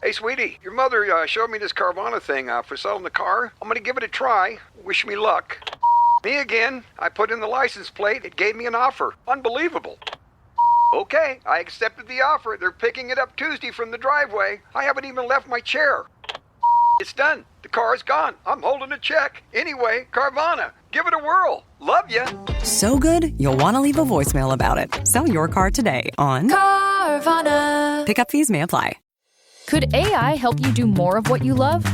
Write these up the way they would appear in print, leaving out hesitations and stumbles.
Hey, sweetie, your mother showed me this Carvana thing for selling the car. I'm gonna give it a try. Wish me luck. Me again. I put in the license plate. It gave me an offer. Unbelievable. Okay, I accepted the offer. They're picking it up Tuesday from the driveway. I haven't even left my chair. It's done. The car is gone. I'm holding a check. Anyway, Carvana, give it a whirl. Love ya. So good, you'll want to leave a voicemail about it. Sell your car today on Carvana. Pickup fees may apply. Could AI help you do more of what you love?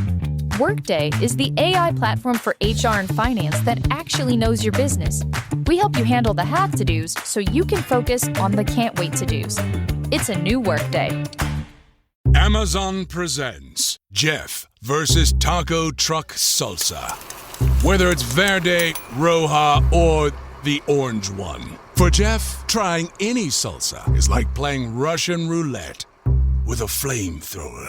Workday is the AI platform for HR and finance that actually knows your business. We help you handle the have to-dos so you can focus on the can't wait to-dos. It's a new Workday. Amazon presents Jeff versus Taco Truck Salsa. Whether it's Verde, Roja, or the orange one. For Jeff, trying any salsa is like playing Russian roulette with a flamethrower.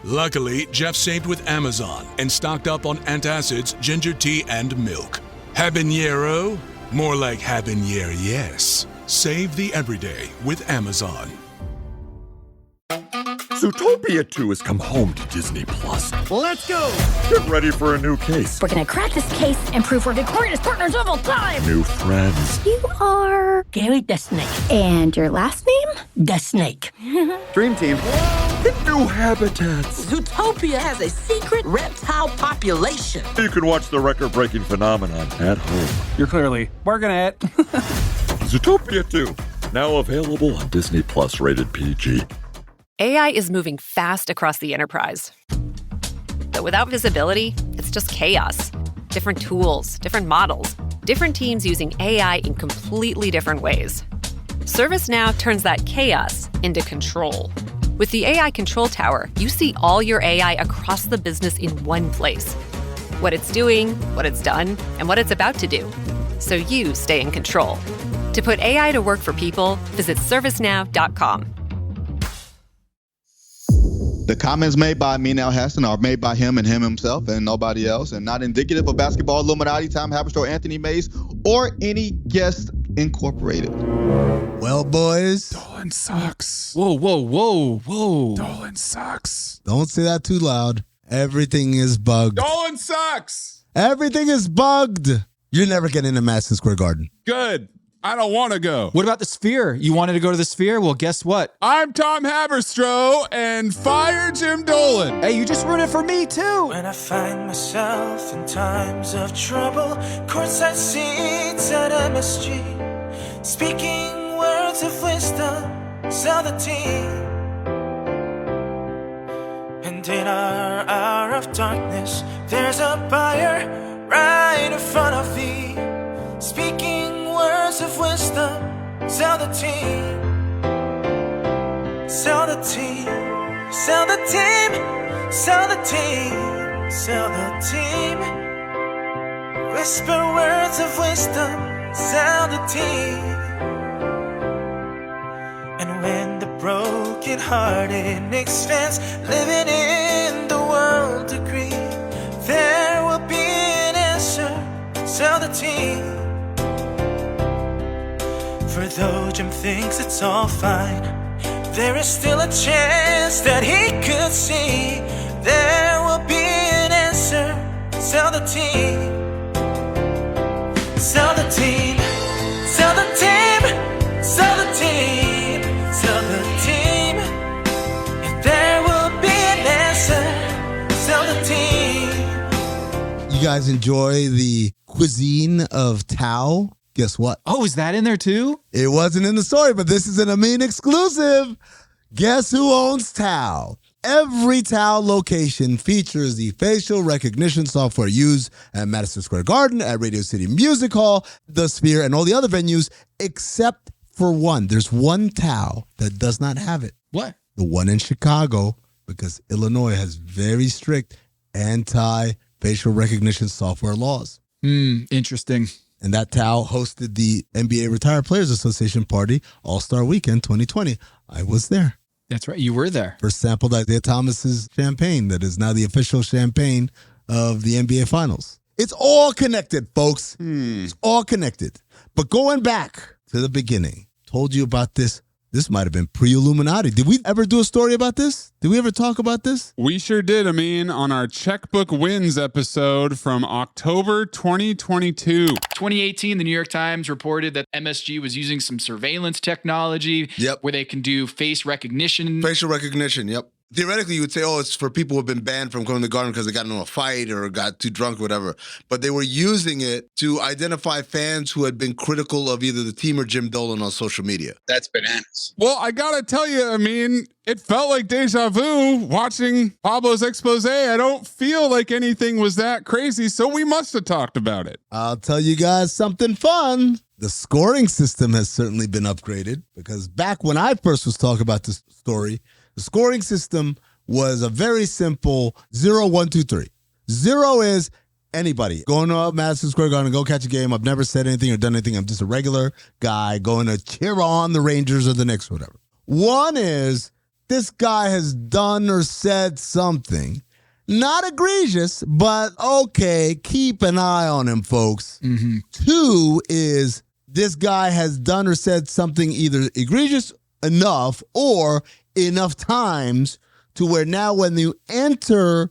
Luckily, Jeff saved with Amazon and stocked up on antacids, ginger tea, and milk. Habanero? More like habanero, yes. Save the everyday with Amazon. Zootopia 2 has come home to Disney+. Let's go! Get ready for a new case. We're gonna crack this case and prove we're the greatest partners of all time! New friends. You are... Gary the Snake. And your last name? The Snake. Dream Team. And new habitats. Zootopia has a secret reptile population. You can watch the record-breaking phenomenon at home. You're clearly working it. Zootopia 2, now available on Disney+, rated PG. AI is moving fast across the enterprise. But without visibility, it's just chaos. Different tools, different models, different teams using AI in completely different ways. ServiceNow turns that chaos into control. With the AI Control Tower, you see all your AI across the business in one place. What it's doing, what it's done, and what it's about to do. So you stay in control. To put AI to work for people, visit servicenow.com. The comments made by Minal Hassan are made by him and him himself and nobody else, and not indicative of Basketball Illuminati, Tom Haberstroh, Anthony Mays, or any guest incorporated. Well, boys. Dolan sucks. Whoa. Dolan sucks. Don't say that too loud. Everything is bugged. Dolan sucks. Everything is bugged. You're never getting into Madison Square Garden. Good. I don't want to go. What about the Sphere? You wanted to go to the Sphere? Well, guess what? I'm Tom Haberstroh, and fire Jim Dolan. Hey, you just ruined it for me, too. When I find myself in times of trouble, courtside seats at MSG, speaking words of wisdom, sell the team. And in our hour of darkness, there's a buyer right in front of thee, speaking words of wisdom, sell the team, sell the team, sell the team, sell the team, sell the team, whisper words of wisdom, sell the team. And when the broken-hearted Knicks fans living in the world agree, there will be an answer, sell the team. For though Jim thinks it's all fine, there is still a chance that he could see. There will be an answer. Sell the team. Sell the team. Sell the team. Sell the team. Sell the team. And there will be an answer. Sell the team. You guys enjoy the cuisine of Tao? Guess what? Oh, is that in there too? It wasn't in the story, but this is an Amin exclusive. Guess who owns Tao? Every Tao location features the facial recognition software used at Madison Square Garden, at Radio City Music Hall, the Sphere, and all the other venues, except for one. There's one Tao that does not have it. What? The one in Chicago, because Illinois has very strict anti-facial recognition software laws. Interesting. And that Tao hosted the NBA Retired Players Association party All-Star Weekend 2020. I was there. That's right. You were there. First sampled Isaiah Thomas's champagne that is now the official champagne of the NBA Finals. It's all connected, folks. It's all connected. But going back to the beginning, told you about this This might have been pre-Illuminati. Did we ever do a story about this? Did we ever talk about this? We sure did, Amin, on our Checkbook Wins episode from October 2022. 2018, the New York Times reported that MSG was using some surveillance technology where they can do face recognition. Facial recognition, yep. Theoretically, you would say, it's for people who have been banned from going to the Garden because they got into a fight or got too drunk or whatever. But they were using it to identify fans who had been critical of either the team or Jim Dolan on social media. That's bananas. Well, I gotta tell you, Amin, it felt like deja vu watching Pablo's expose. I don't feel like anything was that crazy, so we must have talked about it. I'll tell you guys something fun. The scoring system has certainly been upgraded because back when I first was talking about this story, the scoring system was a very simple 0, 1, 2, 3. 0 is anybody going to Madison Square Garden, go catch a game. I've never said anything or done anything. I'm just a regular guy going to cheer on the Rangers or the Knicks or whatever. 1 is this guy has done or said something. Not egregious, but okay, keep an eye on him, folks. 2 is this guy has done or said something either egregious enough or enough times to where now when you enter,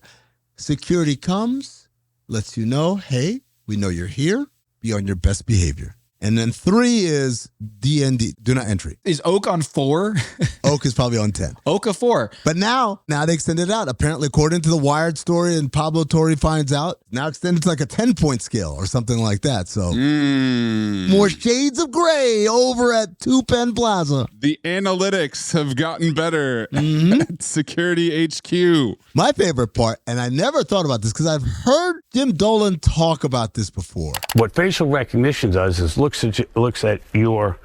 security comes, lets you know, hey, we know you're here, be on your best behavior. And then 3 is DND, do not entry. Is Oak on 4? Oak is probably on 10. Oak a 4. But now they extended it out. Apparently, according to the Wired story, and Pablo Torre finds out, now extended to like a 10-point scale or something like that. So more shades of gray over at Two Penn Plaza. The analytics have gotten better at Security HQ. My favorite part, and I never thought about this because I've heard Jim Dolan talk about this before. What facial recognition does is looks at your,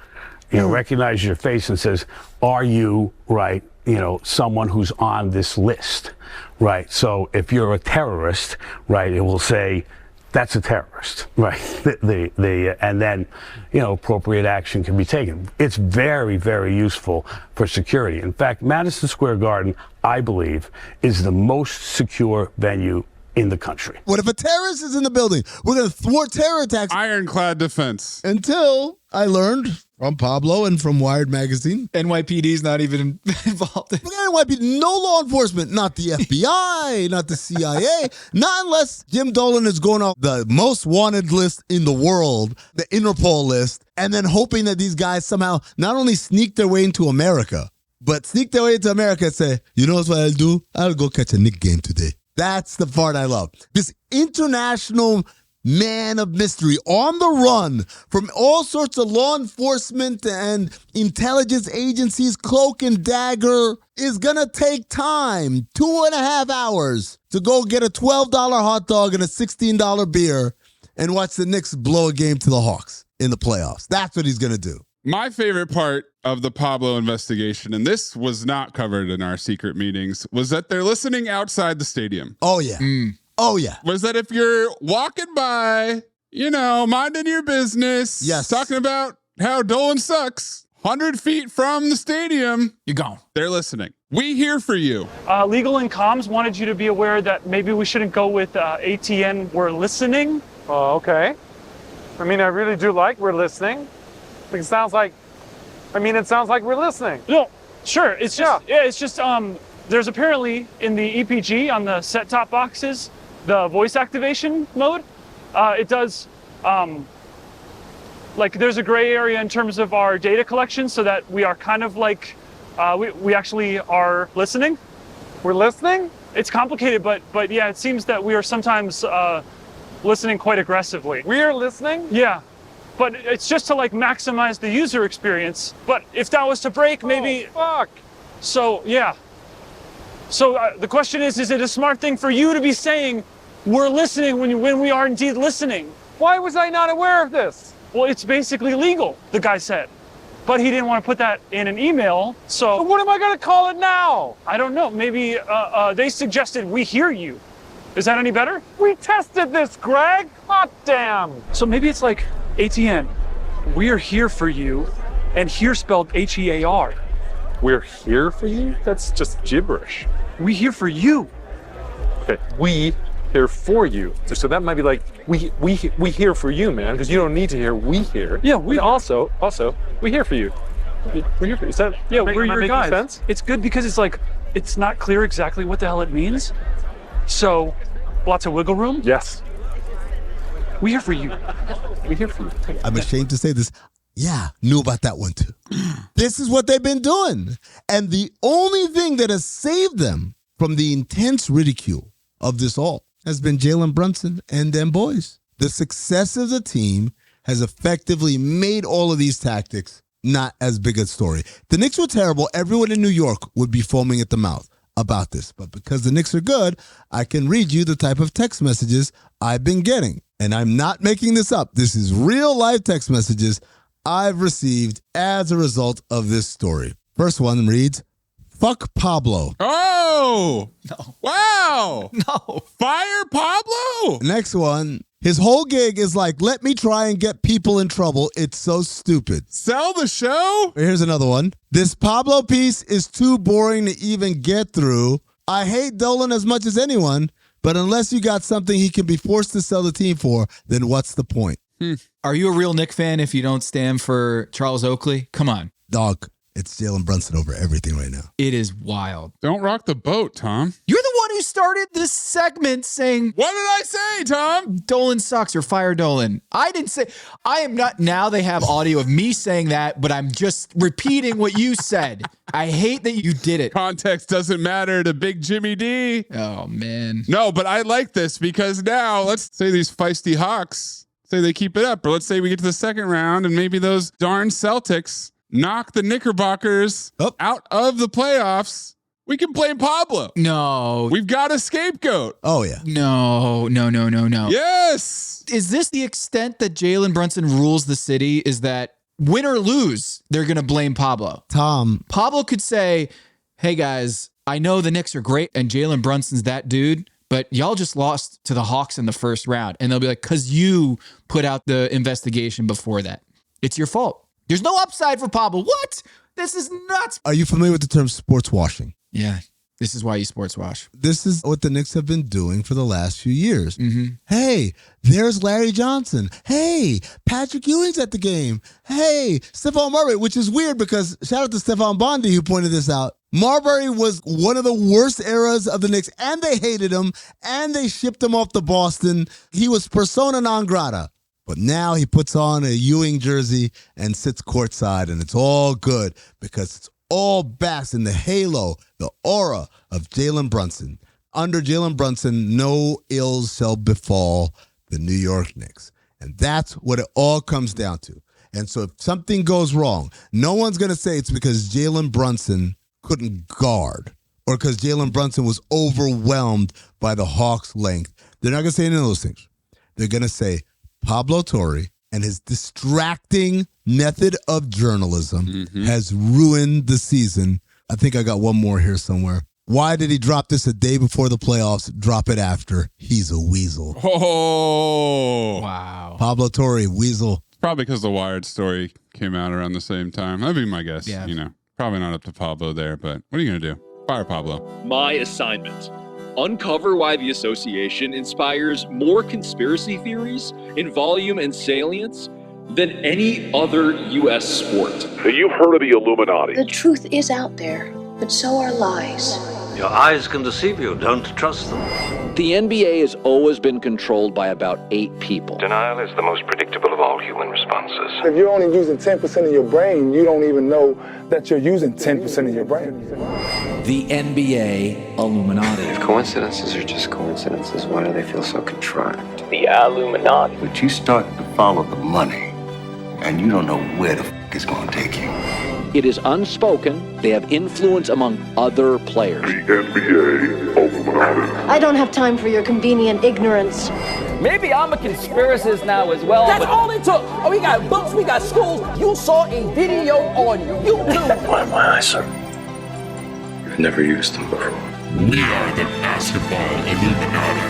recognizes your face and says, are you, right, someone who's on this list, right? So if you're a terrorist, right, it will say, that's a terrorist, right? And then, appropriate action can be taken. It's very, very useful for security. In fact, Madison Square Garden, I believe, is the most secure venue in the country. What if a terrorist is in the building? We're going to thwart terror attacks. Ironclad defense. Until I learned from Pablo and from Wired Magazine. NYPD's not even involved. NYPD, no law enforcement, not the FBI, not the CIA, not unless Jim Dolan is going off the most wanted list in the world, the Interpol list, and then hoping that these guys somehow not only sneak their way into America, but sneak their way into America and say, you know what I'll do? I'll go catch a Knicks game today. That's the part I love. This international man of mystery on the run from all sorts of law enforcement and intelligence agencies, cloak and dagger, is going to take time, 2.5 hours, to go get a $12 hot dog and a $16 beer and watch the Knicks blow a game to the Hawks in the playoffs. That's what he's going to do. My favorite part of the Pablo investigation, and this was not covered in our secret meetings, was that they're listening outside the stadium. Oh, yeah. Oh, yeah. Was that if you're walking by, minding your business, talking about how Dolan sucks, 100 feet from the stadium, you're gone. They're listening. We here for you. Legal and Comms wanted you to be aware that maybe we shouldn't go with ATN, we're listening. Oh, okay. I mean, I really do like we're listening. It sounds like we're listening. No, sure. It's just, it's just, there's apparently in the EPG on the set-top boxes, the voice activation mode, it does, there's a gray area in terms of our data collection so that we are kind of like, we actually are listening. We're listening? It's complicated, but yeah, it seems that we are sometimes listening quite aggressively. We are listening? Yeah. But it's just to maximize the user experience. But if that was to break, maybe. Oh, fuck. So, yeah. So the question is it a smart thing for you to be saying we're listening when we are indeed listening? Why was I not aware of this? Well, it's basically legal, the guy said. But he didn't want to put that in an email, so. But what am I going to call it now? I don't know. Maybe they suggested we hear you. Is that any better? We tested this, Greg. Hot damn. So maybe it's like, ATN, we're here for you, and here spelled H-E-A-R. We're here for you? That's just gibberish. We here for you. Okay, we here for you. So that might be like, we here for you, man, because you don't need to hear we here. Yeah, we also, we here for you. We're here for you. Is that, yeah, we're your guys. Sense? It's good because it's like, it's not clear exactly what the hell it means. So, lots of wiggle room. Yes. We're here for you. We're here for you. I'm ashamed to say this. Yeah, knew about that one too. This is what they've been doing. And the only thing that has saved them from the intense ridicule of this all has been Jalen Brunson and them boys. The success of the team has effectively made all of these tactics not as big a story. The Knicks were terrible. Everyone in New York would be foaming at the mouth about this. But because the Knicks are good, I can read you the type of text messages I've been getting. And I'm not making this up. This is real life text messages I've received as a result of this story. First one reads, "Fuck Pablo." Oh! No. Wow! No. Fire Pablo? Next one, "His whole gig is like, let me try and get people in trouble. It's so stupid." Sell the show? Here's another one. "This Pablo piece is too boring to even get through. I hate Dolan as much as anyone, but unless you got something he can be forced to sell the team for, then what's the point?" Are you a real Knick fan if you don't stand for Charles Oakley? Come on. Dog, it's Jalen Brunson over everything right now. It is wild. Don't rock the boat, Tom. You're the one who started this segment saying, "What did I say, Tom? Dolan sucks," or "Fire Dolan." I didn't say, I am not, now they have audio of me saying that, but I'm just repeating what you said. I hate that you did it. Context doesn't matter to Big Jimmy D. Oh, man. No, but I like this because now let's say these feisty Hawks, say they keep it up, or let's say we get to the second round and maybe those darn Celtics knock the Knickerbockers out of the playoffs. We can blame Pablo. No. We've got a scapegoat. Oh, yeah. No. Yes. Is this the extent that Jalen Brunson rules the city? Is that win or lose, they're going to blame Pablo? Tom. Pablo could say, "Hey, guys, I know the Knicks are great and Jalen Brunson's that dude, but y'all just lost to the Hawks in the first round." And they'll be like, "'Cause you put out the investigation before that. It's your fault." There's no upside for Pablo. What? This is nuts. Are you familiar with the term sports washing? Yeah. This is why you sports wash. This is what the Knicks have been doing for the last few years. Hey, there's Larry Johnson. Hey, Patrick Ewing's at the game. Hey, Stephon Marbury, which is weird because shout out to Stephon Bondi who pointed this out. Marbury was one of the worst eras of the Knicks, and they hated him, and they shipped him off to Boston. He was persona non grata. But now he puts on a Ewing jersey and sits courtside, and it's all good because it's all basks in the halo, the aura of Jalen Brunson. Under Jalen Brunson, no ills shall befall the New York Knicks. And that's what it all comes down to. And so if something goes wrong, no one's going to say it's because Jalen Brunson couldn't guard or because Jalen Brunson was overwhelmed by the Hawks' length. They're not going to say any of those things. They're going to say Pablo Torre and his distracting method of journalism has ruined the season. I think I got one more here somewhere. Why did he drop this a day before the playoffs? Drop it after. He's a weasel. Oh. Wow. Pablo Torre, weasel. Probably because the Wired story came out around the same time. That'd be my guess. Yeah. You know, probably not up to Pablo there, but what are you going to do? Fire Pablo. My assignment. Uncover why the association inspires more conspiracy theories in volume and salience than any other U.S. sport. You've heard of the Illuminati. The truth is out there, but so are lies. Your eyes can deceive you. Don't trust them. The NBA has always been controlled by about 8 people. Denial is the most predictable of all human responses. If you're only using 10% of your brain, you don't even know that you're using 10% of your brain. The NBA Illuminati. If coincidences are just coincidences, why do they feel so contrived? The Illuminati. But you start to follow the money, and you don't know where the it's going to take you. It is unspoken. They have influence among other players. The NBA Illuminati. I don't have time for your convenient ignorance. Maybe I'm a conspiracist now as well. That's all it took. Oh, we got books, we got schools. You saw a video on YouTube. My eyes, sir. You've never used them before. We are the basketball Illuminati.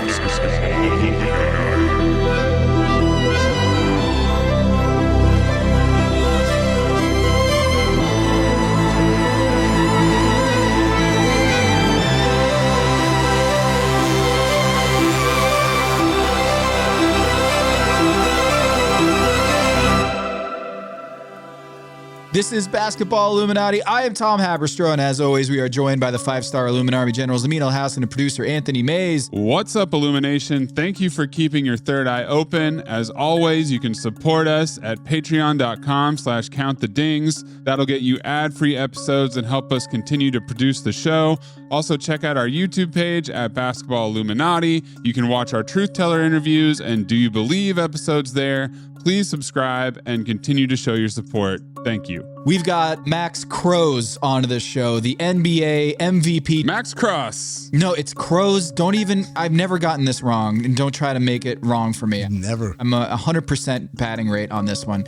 This is Basketball Illuminati. I am Tom Haberstroh, and as always, we are joined by the 5-star Illuminati generals, Amin Al-Hassan and producer Anthony Mays. What's up, Illumination? Thank you for keeping your third eye open. As always, you can support us at patreon.com/countthedings. That'll get you ad-free episodes and help us continue to produce the show. Also, check out our YouTube page at Basketball Illuminati. You can watch our Truth Teller interviews and Do You Believe episodes there. Please subscribe and continue to show your support. Thank you. We've got Max Crows on the show, the NBA MVP. Max Cross. No, it's Crows. I've never gotten this wrong, and don't try to make it wrong for me. Never. I'm a 100% batting rate on this one.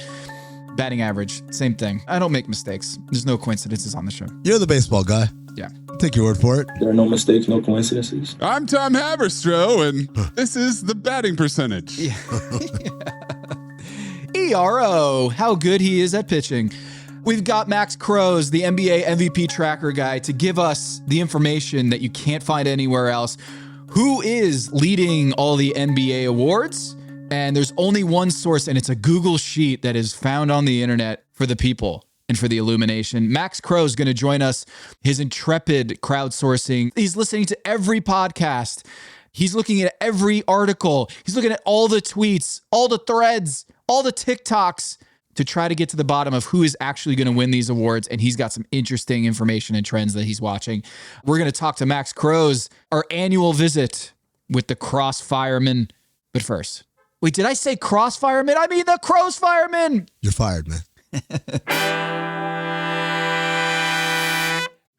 Batting average, same thing. I don't make mistakes. There's no coincidences on the show. You're the baseball guy. Yeah. Take your word for it. There are no mistakes, no coincidences. I'm Tom Haberstroh, and this is the batting percentage. Yeah. ERO, how good he is at pitching. We've got Max Crows, the NBA MVP tracker guy, to give us the information that you can't find anywhere else. Who is leading all the NBA awards? And there's only one source, and it's a Google sheet that is found on the internet for the people and for the Illumination. Max Crows is going to join us, his intrepid crowdsourcing. He's listening to every podcast. He's looking at every article. He's looking at all the tweets, all the threads, all the TikToks to try to get to the bottom of who is actually going to win these awards. And he's got some interesting information and trends that he's watching. We're going to talk to Max Crows, our annual visit with the Cross Firemen. But first, wait, did I say Cross Firemen? I mean the Crows Firemen. You're fired, man.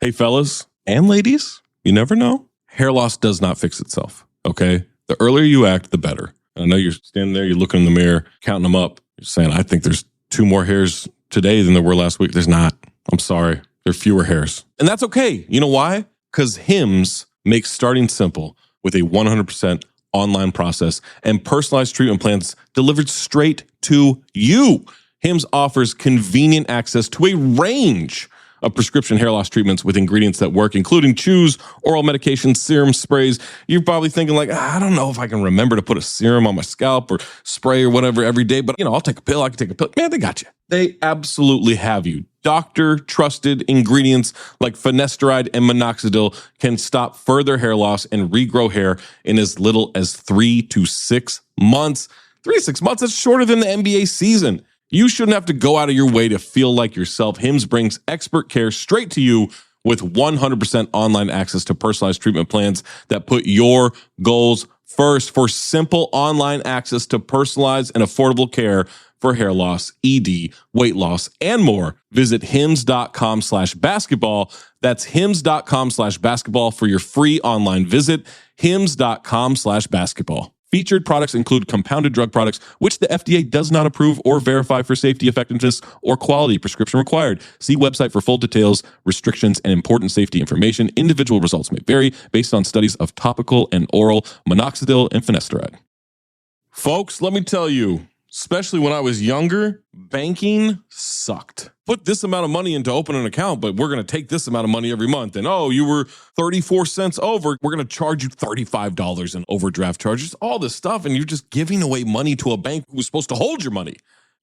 Hey, fellas and ladies, you never know. Hair loss does not fix itself, okay? The earlier you act, the better. I know you're standing there, you're looking in the mirror, counting them up. You're saying, I think there's 2 more hairs today than there were last week. There's not. I'm sorry. There are fewer hairs. And that's okay. You know why? Because Hims makes starting simple with a 100% online process and personalized treatment plans delivered straight to you. Hims offers convenient access to a range of prescription hair loss treatments with ingredients that work, including chews, oral medications, serums, sprays. You're probably thinking like, I don't know if I can remember to put a serum on my scalp or spray or whatever every day, but I'll take a pill. I can take a pill. Man, they got you. They absolutely have you. Doctor-trusted ingredients like finasteride and minoxidil can stop further hair loss and regrow hair in as little as 3 to 6 months. 3 to 6 months, that's shorter than the NBA season. You shouldn't have to go out of your way to feel like yourself. Hims brings expert care straight to you with 100% online access to personalized treatment plans that put your goals first. For simple online access to personalized and affordable care for hair loss, ED, weight loss, and more, visit hims.com/basketball. That's hims.com/basketball for your free online visit. hims.com/basketball. Featured products include compounded drug products, which the FDA does not approve or verify for safety, effectiveness, or quality. Prescription required. See website for full details, restrictions, and important safety information. Individual results may vary based on studies of topical and oral minoxidil and finasteride. Folks, let me tell you, especially when I was younger, banking sucked. Put this amount of money in to open an account, but we're going to take this amount of money every month. And you were 34 cents over. We're going to charge you $35 in overdraft charges, all this stuff. And you're just giving away money to a bank who was supposed to hold your money.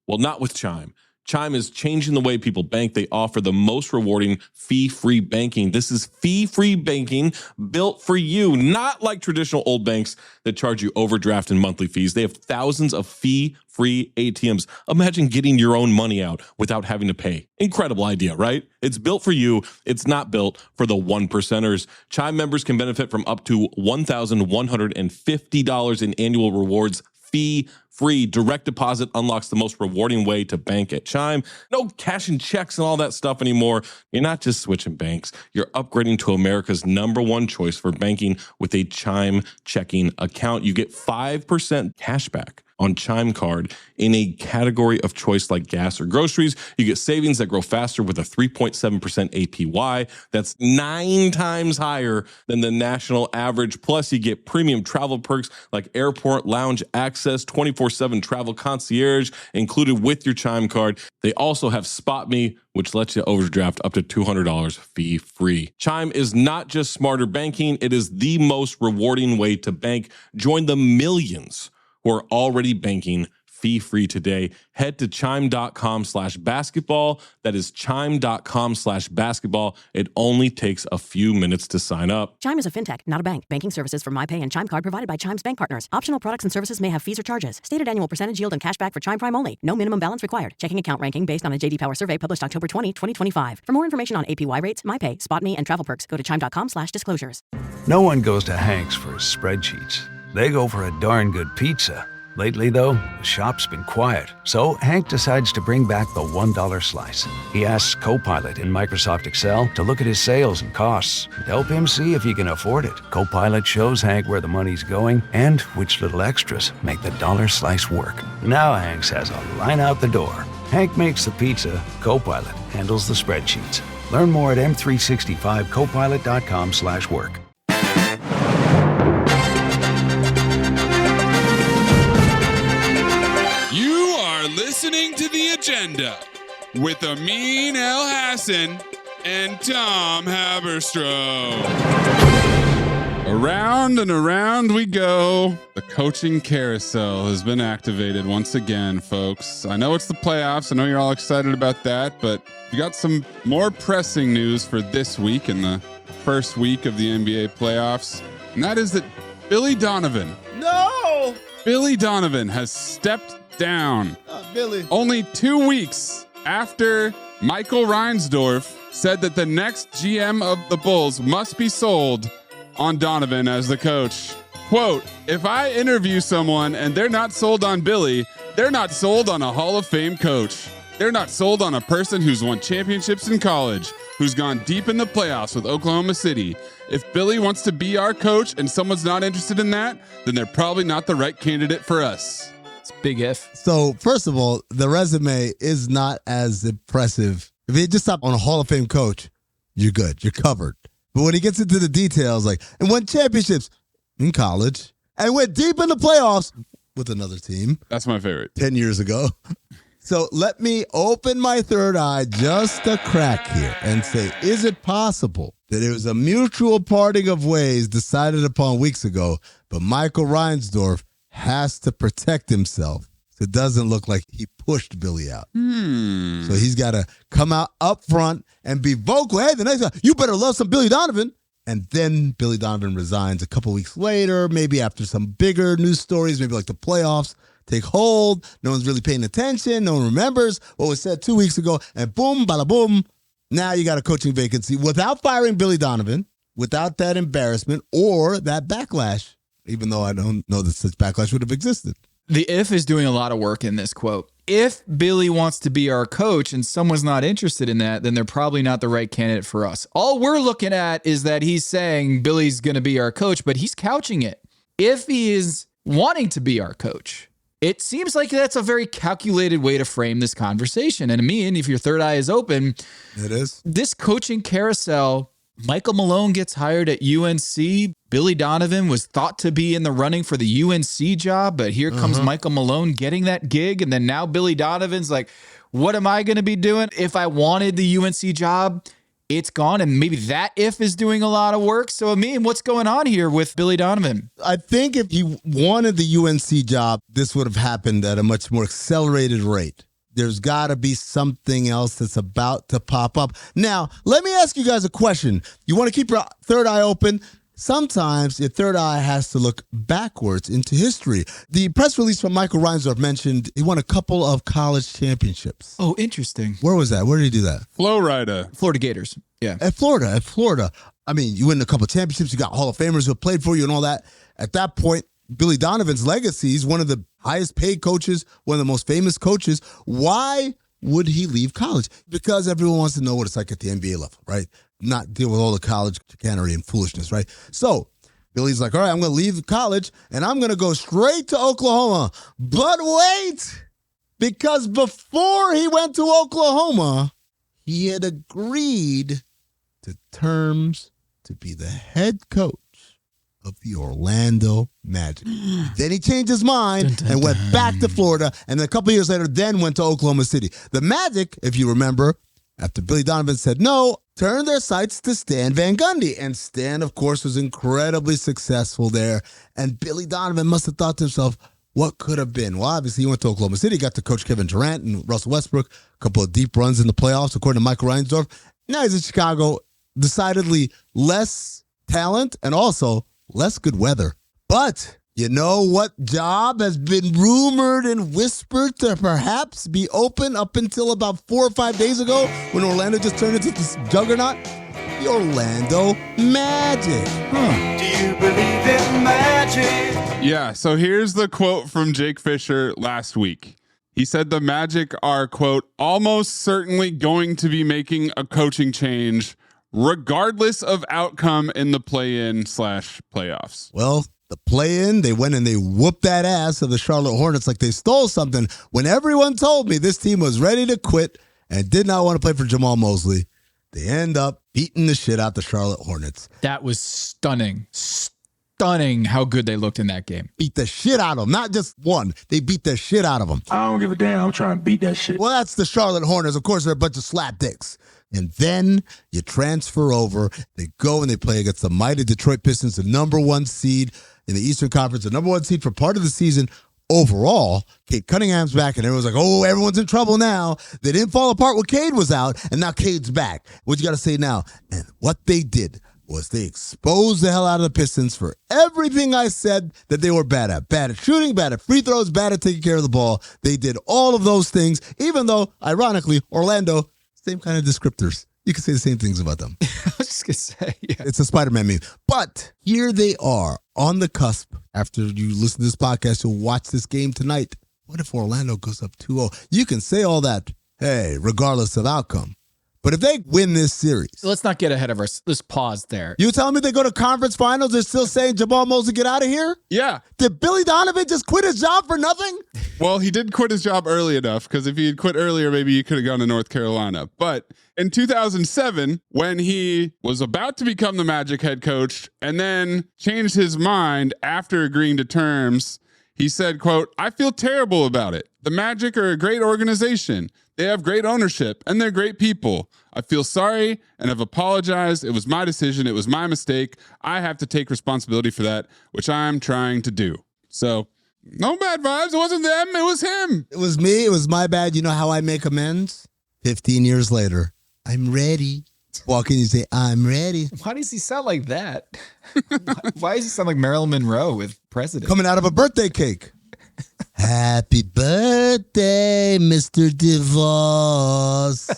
Well, not with Chime. Chime is changing the way people bank. They offer the most rewarding fee-free banking. This is fee-free banking built for you, not like traditional old banks that charge you overdraft and monthly fees. They have thousands of fee-free ATMs. Imagine getting your own money out without having to pay. Incredible idea, right? It's built for you. It's not built for the 1%ers. Chime members can benefit from up to $1,150 in annual rewards fee-free. Direct deposit unlocks the most rewarding way to bank at Chime. No cash and checks and all that stuff anymore. You're not just switching banks. You're upgrading to America's #1 choice for banking with a Chime checking account. You get 5% cash back on Chime Card in a category of choice like gas or groceries. You get savings that grow faster with a 3.7% APY. That's 9 times higher than the national average. Plus, you get premium travel perks like airport lounge access, 24/7 travel concierge included with your Chime Card. They also have Spot Me, which lets you overdraft up to $200 fee-free. Chime is not just smarter banking. It is the most rewarding way to bank. Join the millions who are already banking fee-free today. Head to chime.com/basketball. That is chime.com/basketball. It only takes a few minutes to sign up. Chime is a fintech, not a bank. Banking services from MyPay and Chime Card provided by Chime's bank partners. Optional products and services may have fees or charges. Stated annual percentage yield and cashback for Chime Prime only. No minimum balance required. Checking account ranking based on a J.D. Power survey published October 20, 2025. For more information on APY rates, MyPay, SpotMe, and travel perks, go to chime.com/disclosures. No one goes to Hank's for spreadsheets. They go for a darn good pizza. Lately, though, the shop's been quiet, so Hank decides to bring back the $1 slice. He asks Copilot in Microsoft Excel to look at his sales and costs and help him see if he can afford it. Copilot shows Hank where the money's going and which little extras make the dollar slice work. Now Hank has a line out the door. Hank makes the pizza, Copilot handles the spreadsheets. Learn more at m365copilot.com/work. Listening to The Agenda with Amin El Hassan and Tom Haberstroh. Around and around we go. The coaching carousel has been activated once again, folks. I know it's the playoffs. I know you're all excited about that, but we got some more pressing news for this week in the first week of the NBA playoffs, and that is that Billy Donovan. No! Billy Donovan has stepped down. Billy. Only 2 weeks after Michael Reinsdorf said that the next GM of the Bulls must be sold on Donovan as the coach. Quote, if I interview someone and they're not sold on Billy, they're not sold on a Hall of Fame coach. They're not sold on a person who's won championships in college, who's gone deep in the playoffs with Oklahoma City. If Billy wants to be our coach and someone's not interested in that, then they're probably not the right candidate for us. It's big if. So, first of all, the resume is not as impressive. If you just stop on a Hall of Fame coach, you're good. You're covered. But when he gets into the details, like, and won championships in college, and went deep in the playoffs with another team. That's my favorite. 10 years ago. So let me open my third eye just a crack here and say, is it possible that it was a mutual parting of ways decided upon weeks ago, but Michael Reinsdorf has to protect himself so it doesn't look like he pushed Billy out. So he's got to come out up front and be vocal. Hey, the next guy, you better love some Billy Donovan. And then Billy Donovan resigns a couple weeks later, maybe after some bigger news stories, maybe like the playoffs take hold. No one's really paying attention. No one remembers what was said 2 weeks ago. And boom, bada boom. Now you got a coaching vacancy without firing Billy Donovan, without that embarrassment or that backlash, even though I don't know that such backlash would have existed. The if is doing a lot of work in this quote. If Billy wants to be our coach and someone's not interested in that, then they're probably not the right candidate for us. All we're looking at is that he's saying Billy's going to be our coach, but he's couching it. If he is wanting to be our coach, it seems like that's a very calculated way to frame this conversation. And I mean, if your third eye is open, it is. This coaching carousel, Michael Malone gets hired at UNC. Billy Donovan was thought to be in the running for the UNC job, but here comes Michael Malone getting that gig. And then now Billy Donovan's like, what am I going to be doing? If I wanted the UNC job, it's gone. And maybe that if is doing a lot of work. So, I mean, what's going on here with Billy Donovan? I think if he wanted the UNC job, this would have happened at a much more accelerated rate. There's got to be something else that's about to pop up. Now, let me ask you guys a question. You want to keep your third eye open? Sometimes your third eye has to look backwards into history. The press release from Michael Reinsdorf mentioned he won a couple of college championships. Oh, interesting. Where was that? Where did he do that? Florida Gators. Yeah. At Florida. I mean, you win a couple of championships. You got Hall of Famers who played for you and all that. At that point, Billy Donovan's legacy is one of the highest paid coaches, one of the most famous coaches. Why would he leave college? Because everyone wants to know what it's like at the NBA level, right? Not deal with all the college chicanery and foolishness, right? So Billy's like, all right, I'm going to leave college and I'm going to go straight to Oklahoma. But wait, because before he went to Oklahoma, he had agreed to terms to be the head coach of the Orlando Magic. Then he changed his mind and went back to Florida, and then a couple years later, then went to Oklahoma City. The Magic, if you remember, after Billy Donovan said no, turned their sights to Stan Van Gundy. And Stan, of course, was incredibly successful there. And Billy Donovan must have thought to himself, what could have been. Well, obviously, he went to Oklahoma City, got to coach Kevin Durant and Russell Westbrook, a couple of deep runs in the playoffs, according to Michael Reinsdorf. Now he's in Chicago, decidedly less talent and also less good weather. But you know what job has been rumored and whispered to perhaps be open up until about 4 or 5 days ago when Orlando just turned into this juggernaut? The Orlando Magic. Do you believe in magic? Yeah, so here's the quote from Jake Fisher last week. He said the Magic are, quote, almost certainly going to be making a coaching change regardless of outcome in the play-in/playoffs. Well, the play-in, they went and they whooped that ass of the Charlotte Hornets like they stole something when everyone told me this team was ready to quit and did not want to play for Jamahl Mosley. They end up beating the shit out the Charlotte Hornets. That was stunning. Stunning how good they looked in that game. Beat the shit out of them. Not just one. They beat the shit out of them. I don't give a damn. I'm trying to beat that shit. Well, that's the Charlotte Hornets. Of course, they're a bunch of slapdicks. And then you transfer over. They go and they play against the mighty Detroit Pistons, the number 1 seed in the Eastern Conference, the number 1 seed for part of the season. Overall, Cade Cunningham's back, and everyone's like, oh, everyone's in trouble now. They didn't fall apart when Cade was out, and now Cade's back. What you got to say now? And what they did was they exposed the hell out of the Pistons for everything I said that they were bad at. Bad at shooting, bad at free throws, bad at taking care of the ball. They did all of those things, even though, ironically, Orlando, same kind of descriptors. You can say the same things about them. I was just going to say, yeah. It's a Spider-Man meme. But here they are on the cusp. After you listen to this podcast, you'll watch this game tonight. What if Orlando goes up 2-0? You can say all that, hey, regardless of outcome. But if they win this series. Let's not get ahead of us. Let's pause there. You telling me they go to conference finals, they're still saying Jamahl Mosley, get out of here? Yeah. Did Billy Donovan just quit his job for nothing? Well, he did quit his job early enough, because if he had quit earlier, maybe he could have gone to North Carolina. But in 2007, when he was about to become the Magic head coach and then changed his mind after agreeing to terms, he said, quote, I feel terrible about it. The Magic are a great organization. They have great ownership, and they're great people. I feel sorry and have apologized. It was my decision. It was my mistake. I have to take responsibility for that, which I'm trying to do. So, no bad vibes. It wasn't them. It was him. It was me. It was my bad. You know how I make amends? 15 years later, I'm ready. Walk in and say, I'm ready. Why does he sound like that? Why does he sound like Marilyn Monroe with president? Coming out of a birthday cake. Happy birthday, Mr. DeVos.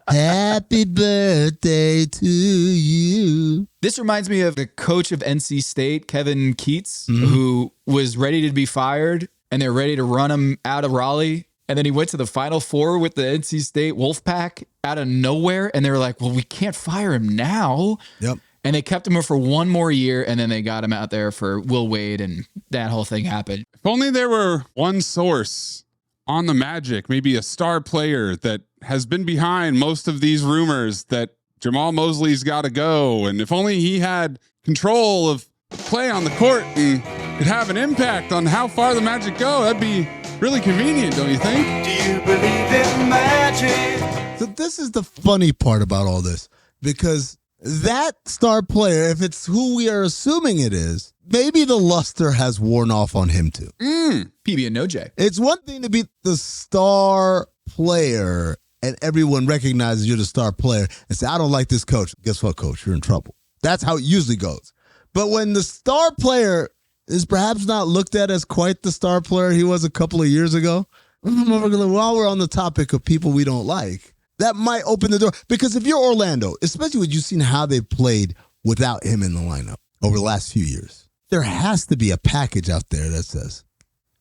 Happy birthday to you. This reminds me of the coach of NC State, Kevin Keats, who was ready to be fired, and they're ready to run him out of Raleigh. And then he went to the Final Four with the NC State Wolfpack out of nowhere. And they were like, well, we can't fire him now. Yep. And they kept him for one more year, and then they got him out there for Will Wade, and that whole thing happened. If only there were one source on the Magic, maybe a star player that has been behind most of these rumors that Jamahl Mosley's got to go. And if only he had control of play on the court and could have an impact on how far the Magic go, that'd be really convenient, don't you think? Do you believe in magic? So this is the funny part about all this, because that star player, if it's who we are assuming it is, maybe the luster has worn off on him too. PB and No J. It's one thing to be the star player and everyone recognizes you're the star player and say, I don't like this coach. Guess what, coach? You're in trouble. That's how it usually goes. But when the star player is perhaps not looked at as quite the star player he was a couple of years ago, while we're on the topic of people we don't like, that might open the door. Because if you're Orlando, especially when you've seen how they've played without him in the lineup over the last few years, there has to be a package out there that says,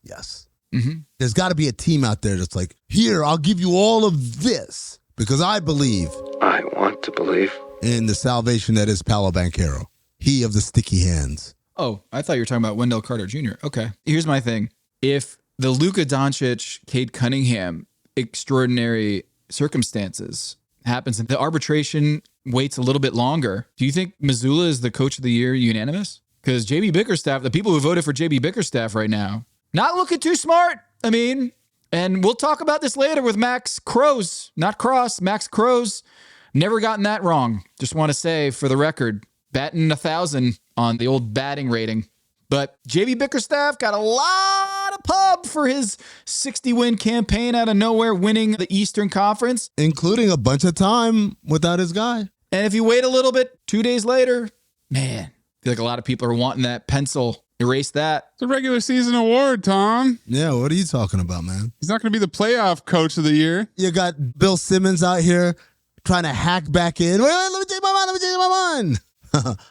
yes. There's got to be a team out there that's like, here, I'll give you all of this because I believe. I want to believe. In the salvation that is Paolo Banchero. He of the sticky hands. Oh, I thought you were talking about Wendell Carter Jr. Okay. Here's my thing. If the Luka Doncic, Cade Cunningham extraordinary circumstances happens and the arbitration waits a little bit longer, do you think Missoula is the coach of the year unanimous? Because JB Bickerstaff, the people who voted for JB Bickerstaff right now, not looking too smart. I mean, and we'll talk about this later with Max Crows, not Cross, Max Crows. Never gotten that wrong. Just want to say for the record, batting 1,000 on the old batting rating. But JB Bickerstaff got a lot of pub for his 60-win campaign out of nowhere, winning the Eastern Conference. Including a bunch of time without his guy. And if you wait a little bit, 2 days later, man, I feel like a lot of people are wanting that pencil. Erase that. It's a regular season award, Tom. Yeah, what are you talking about, man? He's not going to be the playoff coach of the year. You got Bill Simmons out here trying to hack back in. Wait, let me change my mind.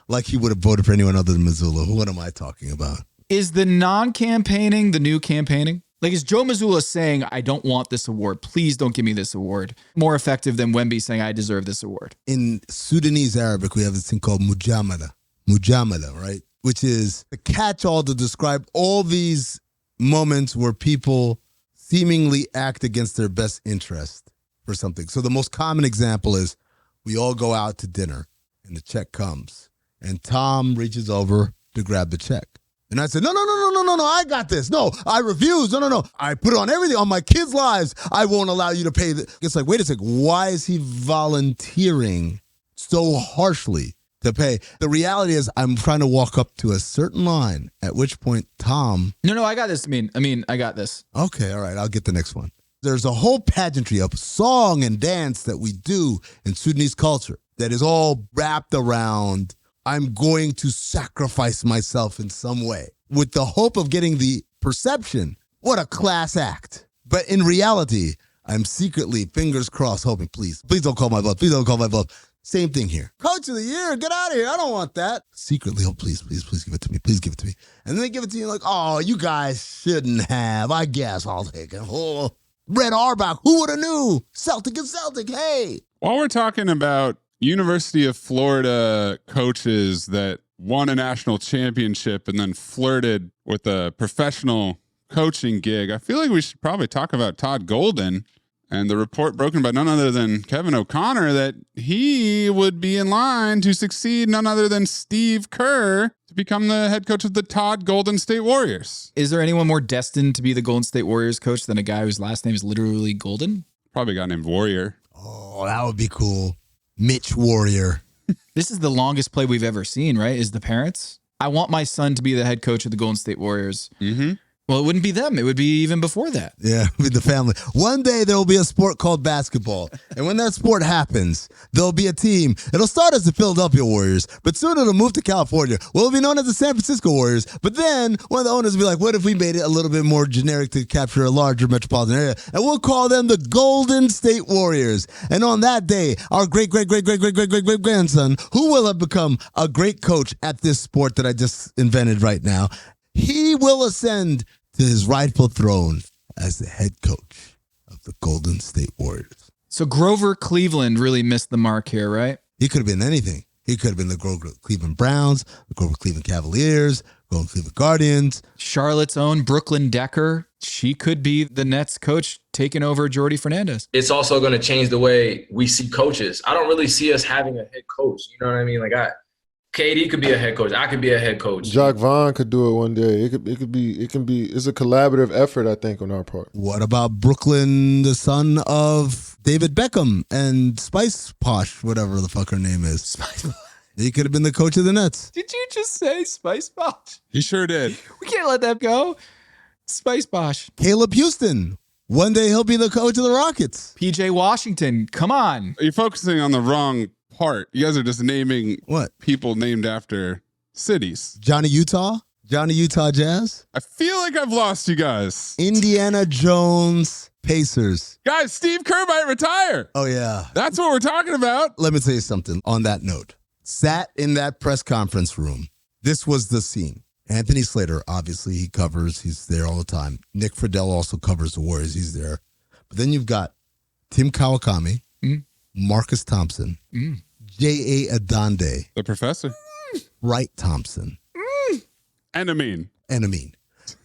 Like he would have voted for anyone other than Missoula. What am I talking about? Is the non-campaigning the new campaigning? Like, is Joe Missoula saying, I don't want this award. Please don't give me this award. More effective than Wemby saying, I deserve this award. In Sudanese Arabic, we have this thing called mujamala. Mujamala, right? Which is a catch-all to describe all these moments where people seemingly act against their best interest for something. So the most common example is we all go out to dinner and the check comes and Tom reaches over to grab the check. And I said, no, I got this. No, I refuse. No. I put it on everything, on my kids' lives. I won't allow you to pay. It's like, wait a second. Why is he volunteering so harshly to pay? The reality is I'm trying to walk up to a certain line, at which point Tom. No, I got this. I mean, I got this. Okay, all right. I'll get the next one. There's a whole pageantry of song and dance that we do in Sudanese culture that is all wrapped around I'm going to sacrifice myself in some way with the hope of getting the perception. What a class act. But in reality, I'm secretly, fingers crossed, hoping, please don't call my bluff. Please don't call my bluff. Same thing here. Coach of the year, get out of here. I don't want that. Secretly, oh, please give it to me. Please give it to me. And then they give it to you like, oh, you guys shouldn't have. I guess I'll take it. Oh, Red Auerbach, who would have knew? Celtic and Celtic, hey. While we're talking about University of Florida coaches that won a national championship and then flirted with a professional coaching gig, I feel like we should probably talk about Todd Golden and the report broken by none other than Kevin O'Connor that he would be in line to succeed none other than Steve Kerr to become the head coach of the Todd Golden State Warriors. Is there anyone more destined to be the Golden State Warriors coach than a guy whose last name is literally Golden? Probably a guy named Warrior. Oh, that would be cool. Mitch Warrior. This is the longest play we've ever seen, right? Is the parents. I want my son to be the head coach of the Golden State Warriors. Mm-hmm. Well, it wouldn't be them. It would be even before that. Yeah, with the family. One day there will be a sport called basketball. And when that sport happens, there'll be a team. It'll start as the Philadelphia Warriors, but soon it'll move to California. Well, it'll be known as the San Francisco Warriors. But then one of the owners will be like, what if we made it a little bit more generic to capture a larger metropolitan area? And we'll call them the Golden State Warriors. And on that day, our great-grandson, who will have become a great coach at this sport that I just invented right now, he will ascend to his rightful throne as the head coach of the Golden State Warriors. So Grover Cleveland really missed the mark here, right? He could have been anything. He could have been the Grover Cleveland Browns, the Grover Cleveland Cavaliers, Grover Cleveland Guardians. Charlotte's own Brooklyn Decker. She could be the Nets coach taking over Jordy Fernandez. It's also going to change the way we see coaches. I don't really see us having a head coach. You know what I mean? Like KD could be a head coach. I could be a head coach. Jacques Vaughn could do it one day. It's a collaborative effort, I think, on our part. What about Brooklyn, the son of David Beckham and Spice Posh, whatever the fuck her name is? Spice Posh. He could have been the coach of the Nets. Did you just say Spice Posh? He sure did. We can't let that go. Spice Posh. Caleb Houston. One day he'll be the coach of the Rockets. PJ Washington. Come on. You're focusing on the wrong part. You guys are just naming what people named after cities. Johnny Utah Jazz. I feel like I've lost you guys. Indiana Jones Pacers. Guys, Steve Kerr might retire. Oh, yeah. That's what we're talking about. Let me tell you something on that note. Sat in that press conference room. This was the scene. Anthony Slater, obviously, he's there all the time. Nick Friedel also covers the Warriors. He's there. But then you've got Tim Kawakami, Marcus Thompson, J.A. Adande. The professor. Wright Thompson. And Amin. In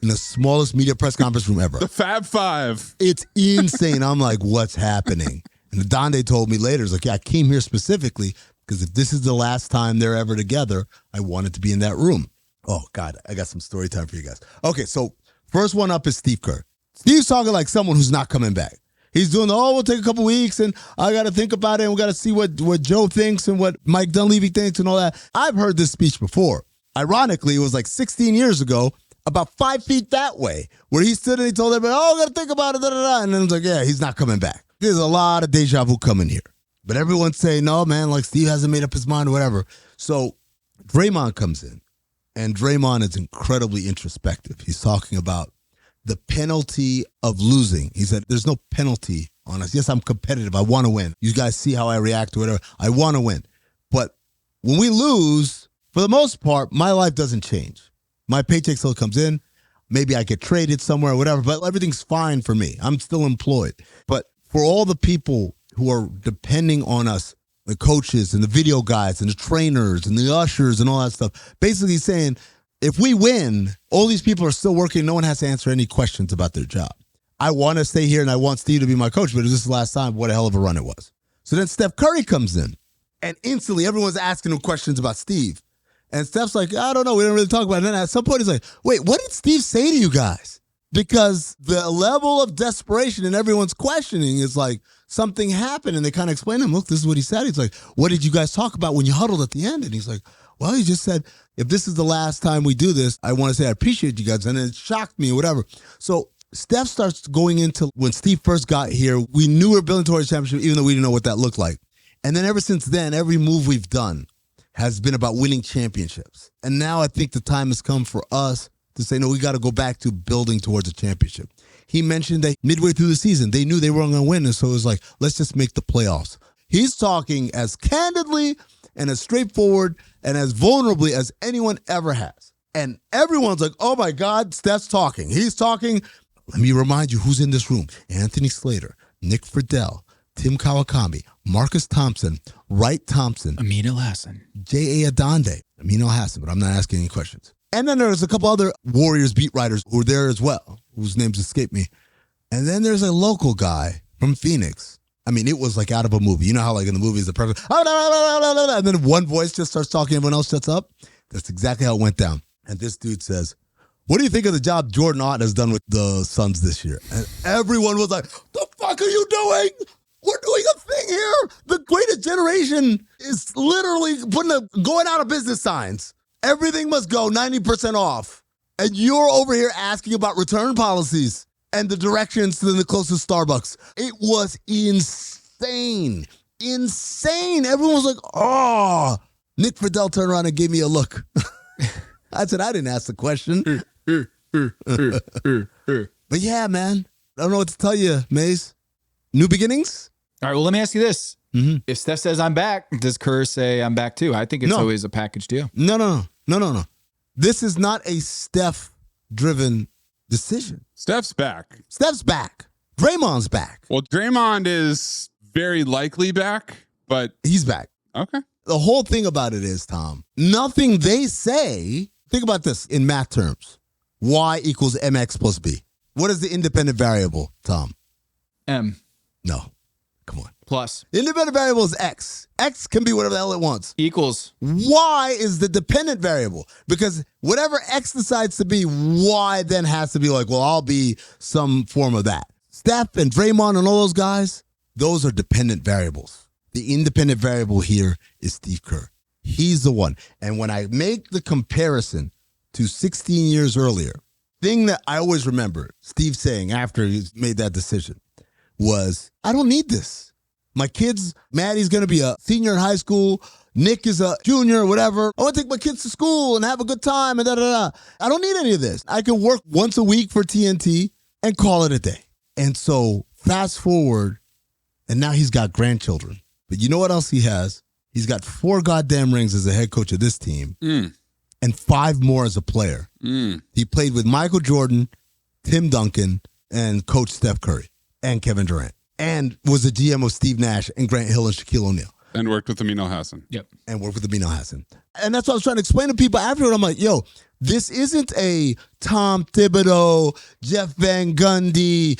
the smallest media press conference room ever. The Fab Five. It's insane. I'm like, what's happening? And Adande told me later, he's like, yeah, I came here specifically because if this is the last time they're ever together, I wanted to be in that room. Oh, God, I got some story time for you guys. Okay, so first one up is Steve Kerr. Steve's talking like someone who's not coming back. He's doing, we'll take a couple weeks, and I got to think about it, and we got to see what Joe thinks and what Mike Dunleavy thinks and all that. I've heard this speech before. Ironically, it was like 16 years ago, about 5 feet that way, where he stood and he told everybody, I got to think about it, da-da-da. And then it was like, yeah, he's not coming back. There's a lot of deja vu coming here. But everyone's saying, no, man, like Steve hasn't made up his mind or whatever. So Draymond comes in, and Draymond is incredibly introspective. He's talking about the penalty of losing. He said, there's no penalty on us. Yes, I'm competitive. I want to win. You guys see how I react to whatever. I want to win. But when we lose, for the most part, my life doesn't change. My paycheck still comes in. Maybe I get traded somewhere or whatever, but everything's fine for me. I'm still employed. But for all the people who are depending on us, the coaches and the video guys and the trainers and the ushers and all that stuff, basically saying, if we win, all these people are still working. No one has to answer any questions about their job. I want to stay here and I want Steve to be my coach, but this is the last time. What a hell of a run it was. So then Steph Curry comes in, and instantly everyone's asking him questions about Steve. And Steph's like, I don't know. We didn't really talk about it. And then at some point he's like, wait, what did Steve say to you guys? Because the level of desperation and everyone's questioning is like something happened. And they kind of explain to him, look, this is what he said. He's like, what did you guys talk about when you huddled at the end? And he's like, well, he just said, if this is the last time we do this, I want to say I appreciate you guys. And it shocked me or whatever. So Steph starts going into when Steve first got here, we knew we were building towards a championship, even though we didn't know what that looked like. And then ever since then, every move we've done has been about winning championships. And now I think the time has come for us to say, no, we got to go back to building towards a championship. He mentioned that midway through the season, they knew they weren't going to win. And so it was like, let's just make the playoffs. He's talking as candidly and as straightforward and as vulnerably as anyone ever has. And everyone's like, oh my God, Steph's talking. He's talking. Let me remind you who's in this room. Anthony Slater, Nick Friedel, Tim Kawakami, Marcus Thompson, Wright Thompson, Amin Al-Hassan, J.A. Adonde, Amin Al-Hassan, but I'm not asking any questions. And then there's a couple other Warriors beat writers who were there as well, whose names escape me. And then there's a local guy from Phoenix. I mean, it was like out of a movie. You know how like in the movies, the person, and then one voice just starts talking, everyone else shuts up? That's exactly how it went down. And this dude says, what do you think of the job Jordan Ott has done with the Suns this year? And everyone was like, the fuck are you doing? We're doing a thing here. The greatest generation is literally going out of business signs. Everything must go 90% off. And you're over here asking about return policies and the directions to the closest Starbucks. It was insane. Insane. Everyone was like, oh. Nick Friedel turned around and gave me a look. I said, I didn't ask the question. But yeah, man. I don't know what to tell you, Maze. New beginnings? All right, well, let me ask you this. Mm-hmm. If Steph says I'm back, does Kerr say I'm back too? I think it's always a package deal. No. This is not a Steph-driven decision. Steph's back. Steph's back. Draymond's back. Well, Draymond is very likely back, but... He's back. Okay. The whole thing about it is, Tom, nothing they say... Think about this in math terms. Y equals mx plus b. What is the independent variable, Tom? M. No. Come on. Plus. Independent variable is x. X can be whatever the hell it wants. Equals. Y is the dependent variable because whatever x decides to be, Y then has to be like, well, I'll be some form of that. Steph and Draymond and all those guys, those are dependent variables. The independent variable here is Steve Kerr. He's the one. And when I make the comparison to 16 years earlier, thing that I always remember Steve saying after he made that decision was, I don't need this. My kids, Maddie's going to be a senior in high school. Nick is a junior or whatever. I want to take my kids to school and have a good time and da-da-da. I don't need any of this. I can work once a week for TNT and call it a day. And so fast forward, and now he's got grandchildren. But you know what else he has? He's got 4 goddamn rings as a head coach of this team and 5 more as a player. He played with Michael Jordan, Tim Duncan, and Coach Steph Curry and Kevin Durant, and was the GM of Steve Nash and Grant Hill and Shaquille O'Neal. And worked with Amin Al-Hassan. Yep. And worked with Amin Al-Hassan. And that's what I was trying to explain to people afterward. I'm like, yo, this isn't a Tom Thibodeau, Jeff Van Gundy,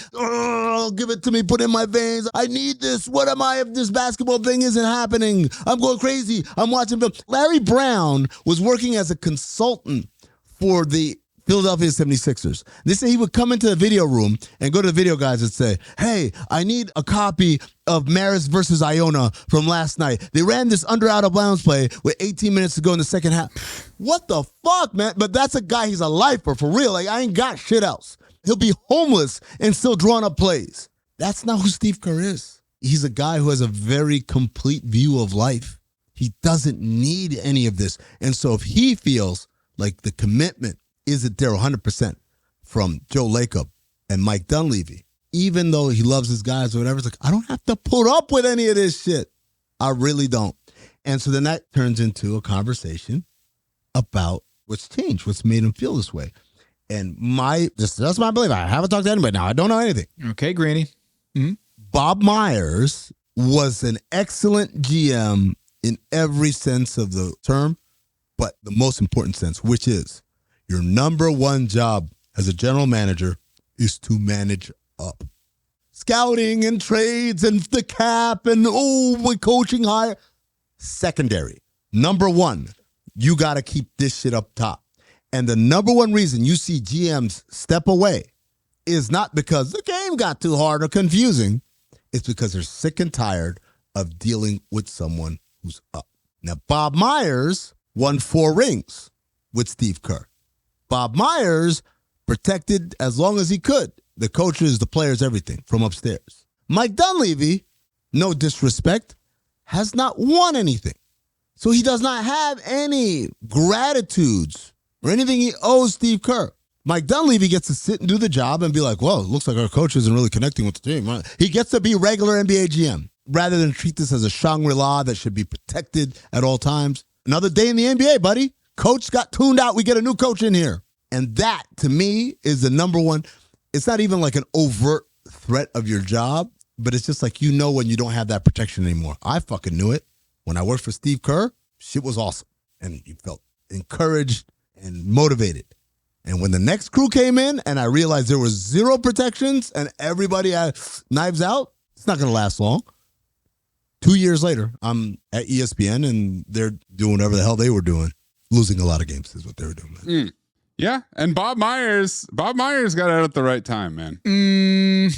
give it to me, put it in my veins. I need this. What am I if this basketball thing isn't happening? I'm going crazy. I'm watching film. Larry Brown was working as a consultant for the Philadelphia 76ers. They say he would come into the video room and go to the video guys and say, hey, I need a copy of Maris versus Iona from last night. They ran this under out of bounds play with 18 minutes to go in the second half. What the fuck, man? But that's a guy, he's a lifer for real. Like, I ain't got shit else. He'll be homeless and still drawing up plays. That's not who Steve Kerr is. He's a guy who has a very complete view of life. He doesn't need any of this. And so if he feels like the commitment isn't there 100% from Joe Lacob and Mike Dunleavy, even though he loves his guys or whatever, it's like, I don't have to put up with any of this shit. I really don't. And so then that turns into a conversation about what's changed, what's made him feel this way. And that's my belief. I haven't talked to anybody now. I don't know anything. Okay, Granny. Mm-hmm. Bob Myers was an excellent GM in every sense of the term, but the most important sense, which is your number one job as a general manager is to manage up. Scouting and trades and the cap and, coaching higher. Secondary. Number one, you got to keep this shit up top. And the number one reason you see GMs step away is not because the game got too hard or confusing. It's because they're sick and tired of dealing with someone who's up. Now, Bob Myers won 4 rings with Steve Kerr. Bob Myers protected as long as he could the coaches, the players, everything from upstairs. Mike Dunleavy, no disrespect, has not won anything. So he does not have any gratitudes or anything he owes Steve Kerr. Mike Dunleavy gets to sit and do the job and be like, well, it looks like our coach isn't really connecting with the team. He gets to be regular NBA GM rather than treat this as a Shangri-La that should be protected at all times. Another day in the NBA, buddy. Coach got tuned out. We get a new coach in here. And that, to me, is the number one. It's not even like an overt threat of your job, but it's just like, when you don't have that protection anymore. I fucking knew it. When I worked for Steve Kerr, shit was awesome. And you felt encouraged and motivated. And when the next crew came in and I realized there was 0 protections and everybody had knives out, it's not going to last long. 2 years later, I'm at ESPN and they're doing whatever the hell they were doing. Losing a lot of games is what they were doing. Yeah, and Bob Myers got out at the right time, man.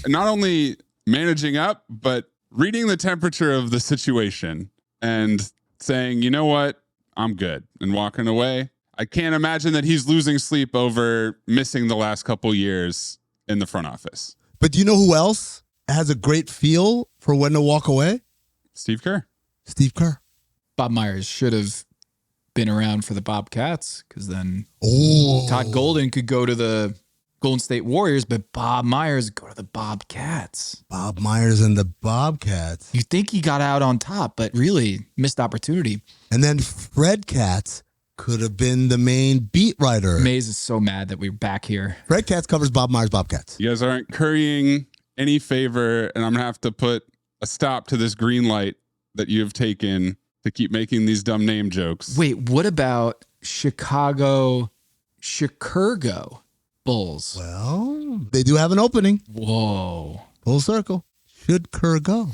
Not only managing up, but reading the temperature of the situation and saying, you know what, I'm good, and walking away. I can't imagine that he's losing sleep over missing the last couple years in the front office. But do you know who else has a great feel for when to walk away? Steve Kerr. Steve Kerr. Bob Myers should have been around for the Bobcats, because then Todd Golden could go to the Golden State Warriors, but Bob Myers go to the Bobcats. Bob Myers and the Bobcats. You think he got out on top, but really missed opportunity. And then Fred Katz could have been the main beat writer. Maze is so mad that we're back here. Fred Katz covers Bob Myers Bobcats. You guys aren't currying any favor, and I'm going to have to put a stop to this green light that you have taken to keep making these dumb name jokes. Wait, what about Chicago Bulls? Well, they do have an opening. Whoa. Full circle. Should Kerr go?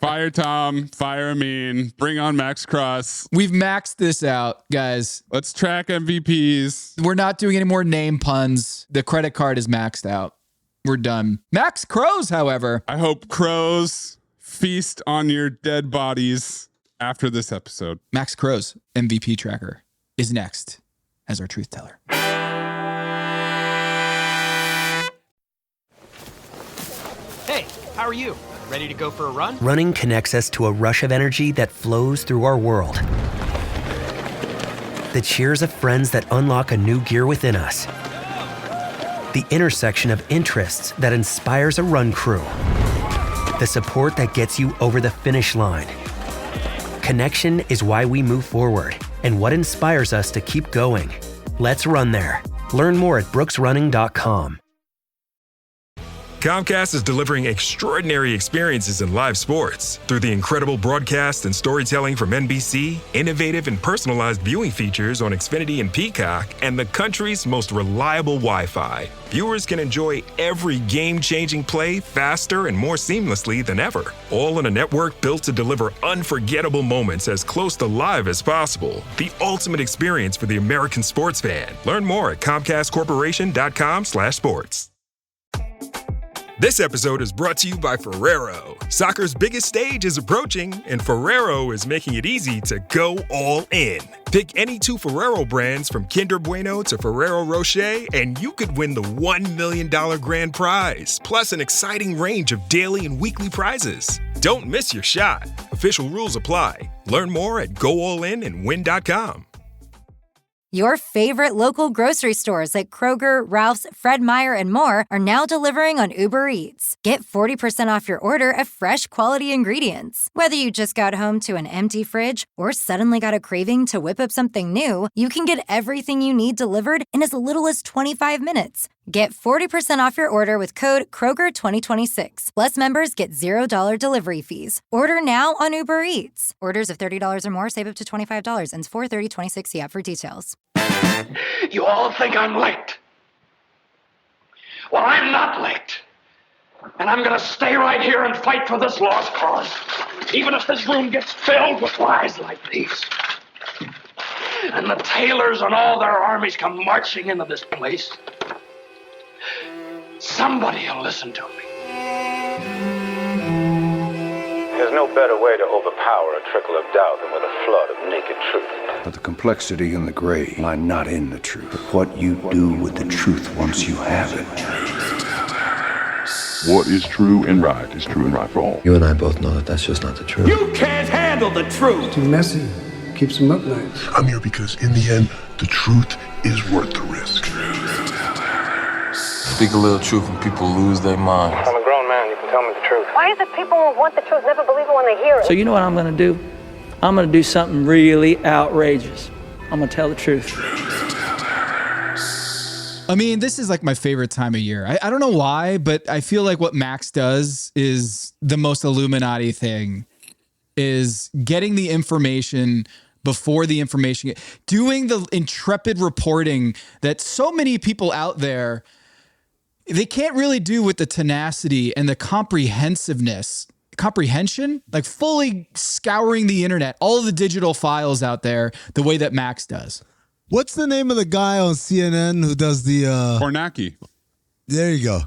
Fire Tom, fire Amin, bring on Max Cross. We've maxed this out, guys. Let's track MVPs. We're not doing any more name puns. The credit card is maxed out. We're done. Max Crows, however. I hope crows feast on your dead bodies after this episode. Max Crows, MVP tracker, is next as our truth teller. Hey, how are you? Ready to go for a run? Running connects us to a rush of energy that flows through our world. The cheers of friends that unlock a new gear within us. The intersection of interests that inspires a run crew. The support that gets you over the finish line. Connection is why we move forward and what inspires us to keep going. Let's run there. Learn more at brooksrunning.com. Comcast is delivering extraordinary experiences in live sports through the incredible broadcast and storytelling from NBC, innovative and personalized viewing features on Xfinity and Peacock, and the country's most reliable Wi-Fi. Viewers can enjoy every game-changing play faster and more seamlessly than ever, all on a network built to deliver unforgettable moments as close to live as possible. The ultimate experience for the American sports fan. Learn more at ComcastCorporation.com/sports. This episode is brought to you by Ferrero. Soccer's biggest stage is approaching, and Ferrero is making it easy to go all in. Pick any two Ferrero brands from Kinder Bueno to Ferrero Rocher, and you could win the $1 million grand prize, plus an exciting range of daily and weekly prizes. Don't miss your shot. Official rules apply. Learn more at goallinandwin.com. Your favorite local grocery stores like Kroger, Ralph's, Fred Meyer, and more are now delivering on Uber Eats. Get 40% off your order of fresh, quality ingredients. Whether you just got home to an empty fridge or suddenly got a craving to whip up something new, you can get everything you need delivered in as little as 25 minutes. Get 40% off your order with code Kroger2026. Plus, members get $0 delivery fees. Order now on Uber Eats. Orders of $30 or more save up to $25. Ends 4/30/26. See app for details. You all think I'm late. Well, I'm not late. And I'm going to stay right here and fight for this lost cause, even if this room gets filled with lies like these. And the Taylors and all their armies come marching into this place. Somebody will listen to me. There's no better way to overpower a trickle of doubt than with a flood of naked truth. But the complexity and the gray lie not in the truth, but what you do with the truth once you have it. What is true and right is true and right for all. You and I both know that that's just not the truth. You can't handle the truth. Too messy. Keeps them up nights. I'm here because in the end, the truth is worth the risk. Speak a little truth and people lose their minds. I'm a grown man, you can tell me the truth. Why is it people who want the truth never believe it when they hear it? So you know what I'm going to do? I'm going to do something really outrageous. I'm going to tell the truth. I mean, this is like my favorite time of year. I don't know why, but I feel like what Max does is the most Illuminati thing, is getting the information before the information, doing the intrepid reporting that so many people out there, they can't really do with the tenacity and the comprehension, like fully scouring the internet, all of the digital files out there, the way that Max does. What's the name of the guy on CNN who does the... Kornacki. There you go.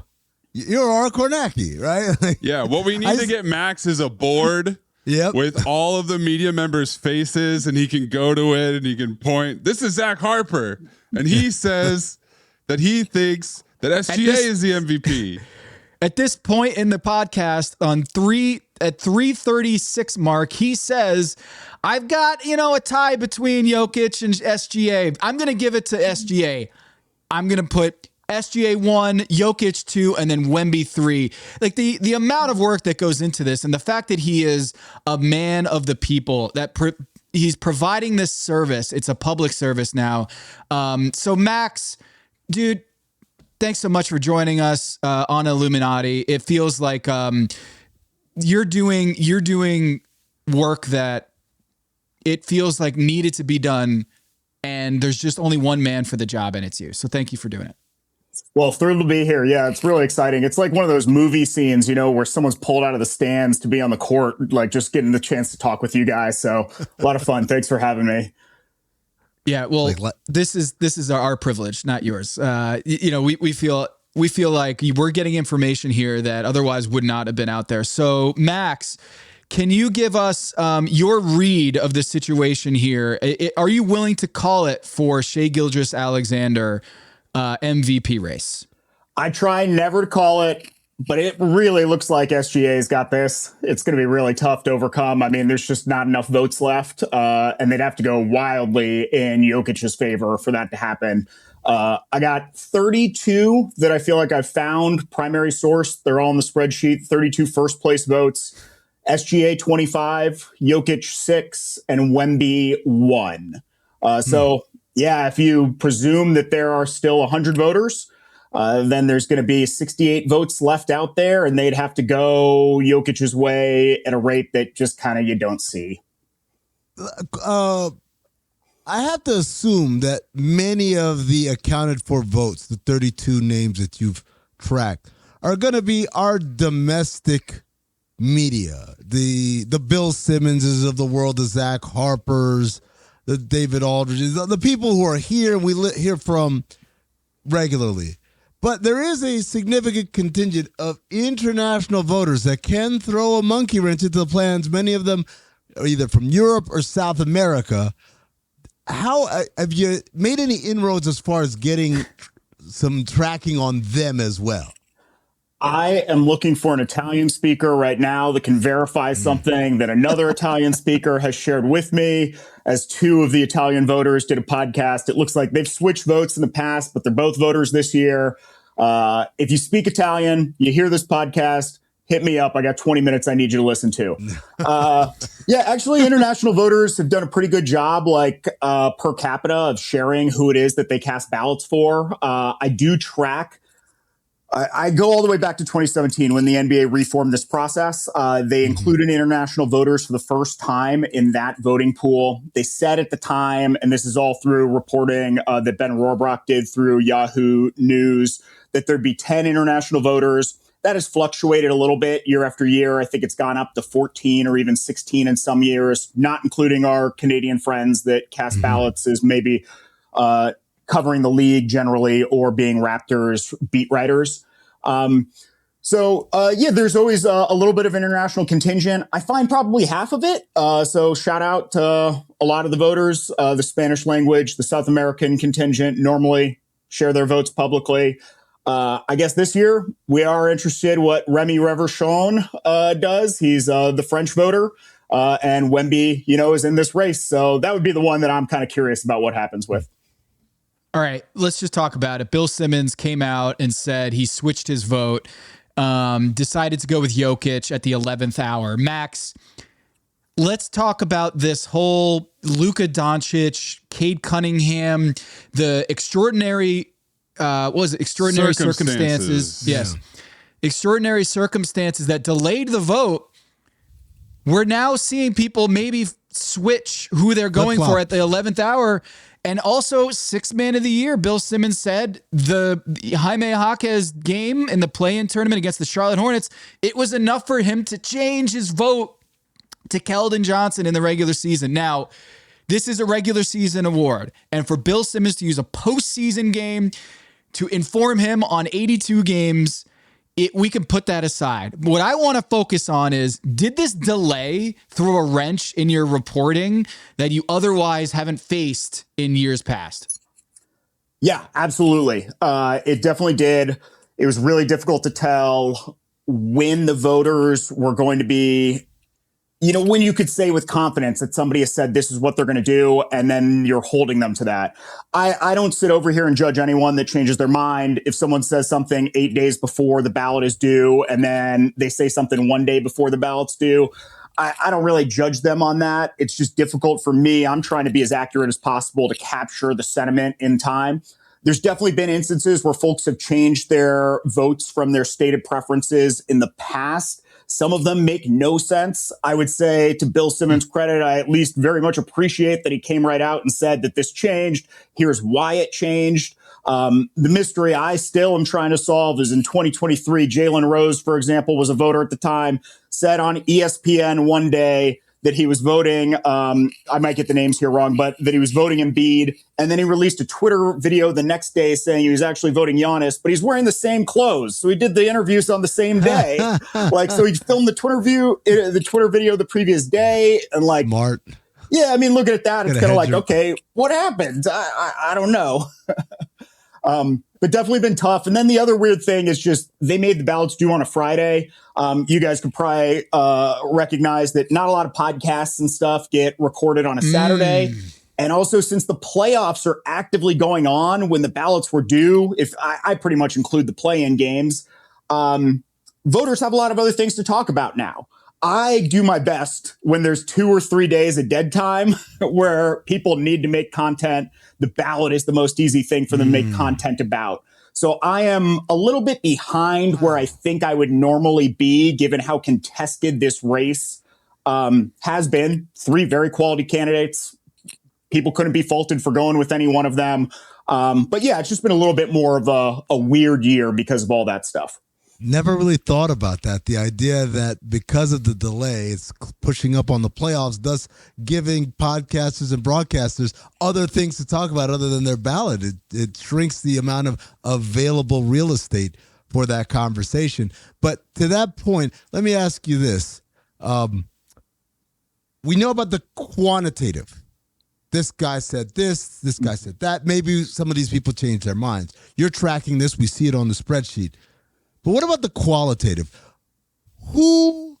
You're our Kornacki, right? Yeah, what we need to get Max is a board with all of the media members' faces, and he can go to it and he can point. This is Zach Harper, and he says that he thinks that SGA is the MVP. At this point in the podcast, at 3:36 mark, he says, I've got, a tie between Jokic and SGA. I'm going to give it to SGA. I'm going to put SGA 1, Jokic 2, and then Wemby 3. Like the amount of work that goes into this, and the fact that he is a man of the people, that he's providing this service. It's a public service now. So Max, dude, thanks so much for joining us on Illuminati. It feels like you're doing work that it feels like needed to be done, and there's just only one man for the job, and it's you. So thank you for doing it. Well, thrilled to be here. Yeah, it's really exciting. It's like one of those movie scenes, where someone's pulled out of the stands to be on the court, like just getting the chance to talk with you guys. So a lot of fun. Thanks for having me. Yeah, well, this is our privilege, not yours. We feel like we're getting information here that otherwise would not have been out there. So, Max, can you give us your read of the situation here? Are you willing to call it for Shai Gilgeous-Alexander MVP race? I try never to call it, but it really looks like SGA's got this. It's going to be really tough to overcome. I mean, there's just not enough votes left, and they'd have to go wildly in Jokic's favor for that to happen. I got 32 that I feel like I've found, primary source. They're all in the spreadsheet. 32 first place votes. SGA 25, Jokic 6, and Wemby 1. So, yeah, if you presume that there are still 100 voters, then there's going to be 68 votes left out there, and they'd have to go Jokic's way at a rate that just kind of you don't see. I have to assume that many of the accounted for votes, the 32 names that you've tracked, are going to be our domestic media. The Bill Simmonses of the world, the Zach Harpers, the David Aldridges, the people who are here and we hear from regularly. But there is a significant contingent of international voters that can throw a monkey wrench into the plans. Many of them are either from Europe or South America. How have you made any inroads as far as getting some tracking on them as well? I am looking for an Italian speaker right now that can verify something that another Italian speaker has shared with me, as two of the Italian voters did a podcast. It looks like they've switched votes in the past, but they're both voters this year. If you speak Italian, you hear this podcast, hit me up. I got 20 minutes I need you to listen to. Yeah, actually, international voters have done a pretty good job, like per capita, of sharing who it is that they cast ballots for. I do track. I go all the way back to 2017 when the NBA reformed this process. They included international voters for the first time in that voting pool. They said at the time, and this is all through reporting that Ben Rohrbach did through Yahoo News, that there'd be 10 international voters. That has fluctuated a little bit year after year. I think it's gone up to 14 or even 16 in some years, not including our Canadian friends that cast ballots as maybe covering the league generally or being Raptors beat writers. Yeah, there's always a little bit of international contingent. I find probably half of it. So shout out to a lot of the voters, the Spanish language, the South American contingent normally share their votes publicly. I guess this year we are interested what Remy Reverchon does. He's the French voter, and Wemby, is in this race. So that would be the one that I'm kind of curious about what happens with. All right, let's just talk about it. Bill Simmons came out and said he switched his vote, decided to go with Jokic at the 11th hour. Max, let's talk about this whole Luka Doncic, Cade Cunningham, the extraordinary circumstances. Yes. Extraordinary circumstances that delayed the vote. We're now seeing people maybe switch who they're going for at the 11th hour. And also, sixth man of the year, Bill Simmons said the Jaime Jaquez game in the play-in tournament against the Charlotte Hornets, it was enough for him to change his vote to Keldon Johnson in the regular season. Now, this is a regular season award. And for Bill Simmons to use a postseason game to inform him on 82 games, we can put that aside. What I want to focus on is, did this delay throw a wrench in your reporting that you otherwise haven't faced in years past? Yeah, absolutely. It definitely did. It was really difficult to tell when the voters were going to be, when you could say with confidence that somebody has said this is what they're going to do, and then you're holding them to that. I don't sit over here and judge anyone that changes their mind. If someone says something 8 days before the ballot is due, and then they say something 1 day before the ballot's due, I don't really judge them on that. It's just difficult for me. I'm trying to be as accurate as possible to capture the sentiment in time. There's definitely been instances where folks have changed their votes from their stated preferences in the past. Some of them make no sense. I would say, to Bill Simmons' credit, I at least very much appreciate that he came right out and said that this changed. Here's why it changed. The mystery I still am trying to solve is in 2023, Jalen Rose, for example, was a voter at the time, said on ESPN one day that he was voting, I might get the names here wrong, but that he was voting Embiid. And then he released a Twitter video the next day saying he was actually voting Giannis, but he's wearing the same clothes. So he did the interviews on the same day. So he filmed the Twitter video the previous day. And Smart. Yeah, I mean, looking at that, it's kind of like, okay, what happened? I don't know. But definitely been tough. And then the other weird thing is just they made the ballots due on a Friday. You guys can probably recognize that not a lot of podcasts and stuff get recorded on a Saturday. And also, since the playoffs are actively going on when the ballots were due, if I pretty much include the play-in games, voters have a lot of other things to talk about now. I do my best when there's 2 or 3 days of dead time where people need to make content. The ballot is the most easy thing for them to make content about. So I am a little bit behind where I think I would normally be, given how contested this race has been. 3 very quality candidates. People couldn't be faulted for going with any one of them. But yeah, it's just been a little bit more of a weird year because of all that stuff. Never really thought about that. The idea that because of the delay, it's pushing up on the playoffs, thus giving podcasters and broadcasters other things to talk about other than their ballot. It shrinks the amount of available real estate for that conversation. But to that point, let me ask you this. We know about the quantitative. This guy said this guy said that. Maybe some of these people changed their minds. You're tracking this. We see it on the spreadsheet. But what about the qualitative? Who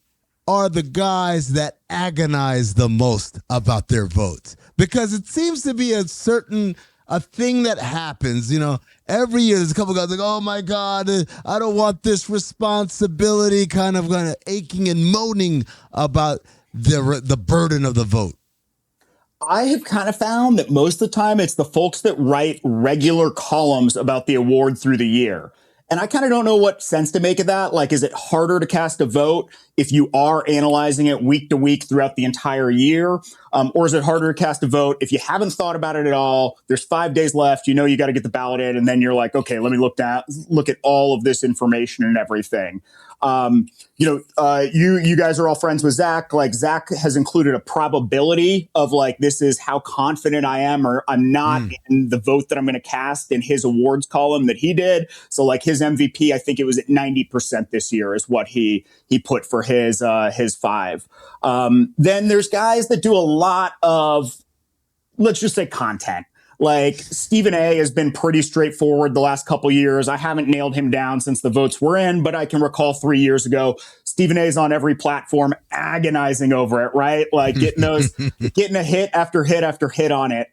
are the guys that agonize the most about their votes? Because it seems to be a thing that happens, every year there's a couple guys like, oh my God, I don't want this responsibility, kind of aching and moaning about the burden of the vote. I have kind of found that most of the time it's the folks that write regular columns about the award through the year. And I kind of don't know what sense to make of that. Like, is it harder to cast a vote if you are analyzing it week to week throughout the entire year? Or is it harder to cast a vote if you haven't thought about it at all? There's 5 days left. You got to get the ballot in. And then you're like, okay, let me look at all of this information and everything. You guys are all friends with Zach. Like, Zach has included a probability of like, this is how confident I am or I'm not in the vote that I'm going to cast in his awards column that he did. So like his MVP, I think it was at 90% this year is what he put for his 5. Then there's guys that do a lot of, let's just say, content. Like Stephen A has been pretty straightforward the last couple years. I haven't nailed him down since the votes were in, but I can recall 3 years ago, Stephen A is on every platform agonizing over it, right? Like getting a hit after hit after hit on it.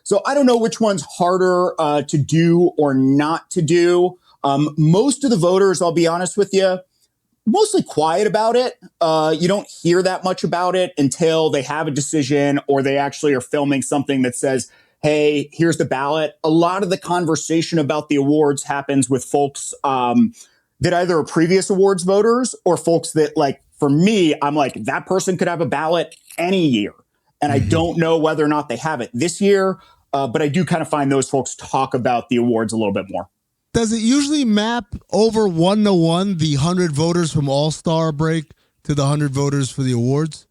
So I don't know which one's harder to do or not to do. Most of the voters, I'll be honest with you, mostly quiet about it. You don't hear that much about it until they have a decision or they actually are filming something that says, hey, here's the ballot. A lot of the conversation about the awards happens with folks that either are previous awards voters or folks that, like, for me, I'm like, that person could have a ballot any year. And I don't know whether or not they have it this year, but I do kind of find those folks talk about the awards a little bit more. Does it usually map over 1-to-1, the 100 voters from All-Star break to the 100 voters for the awards?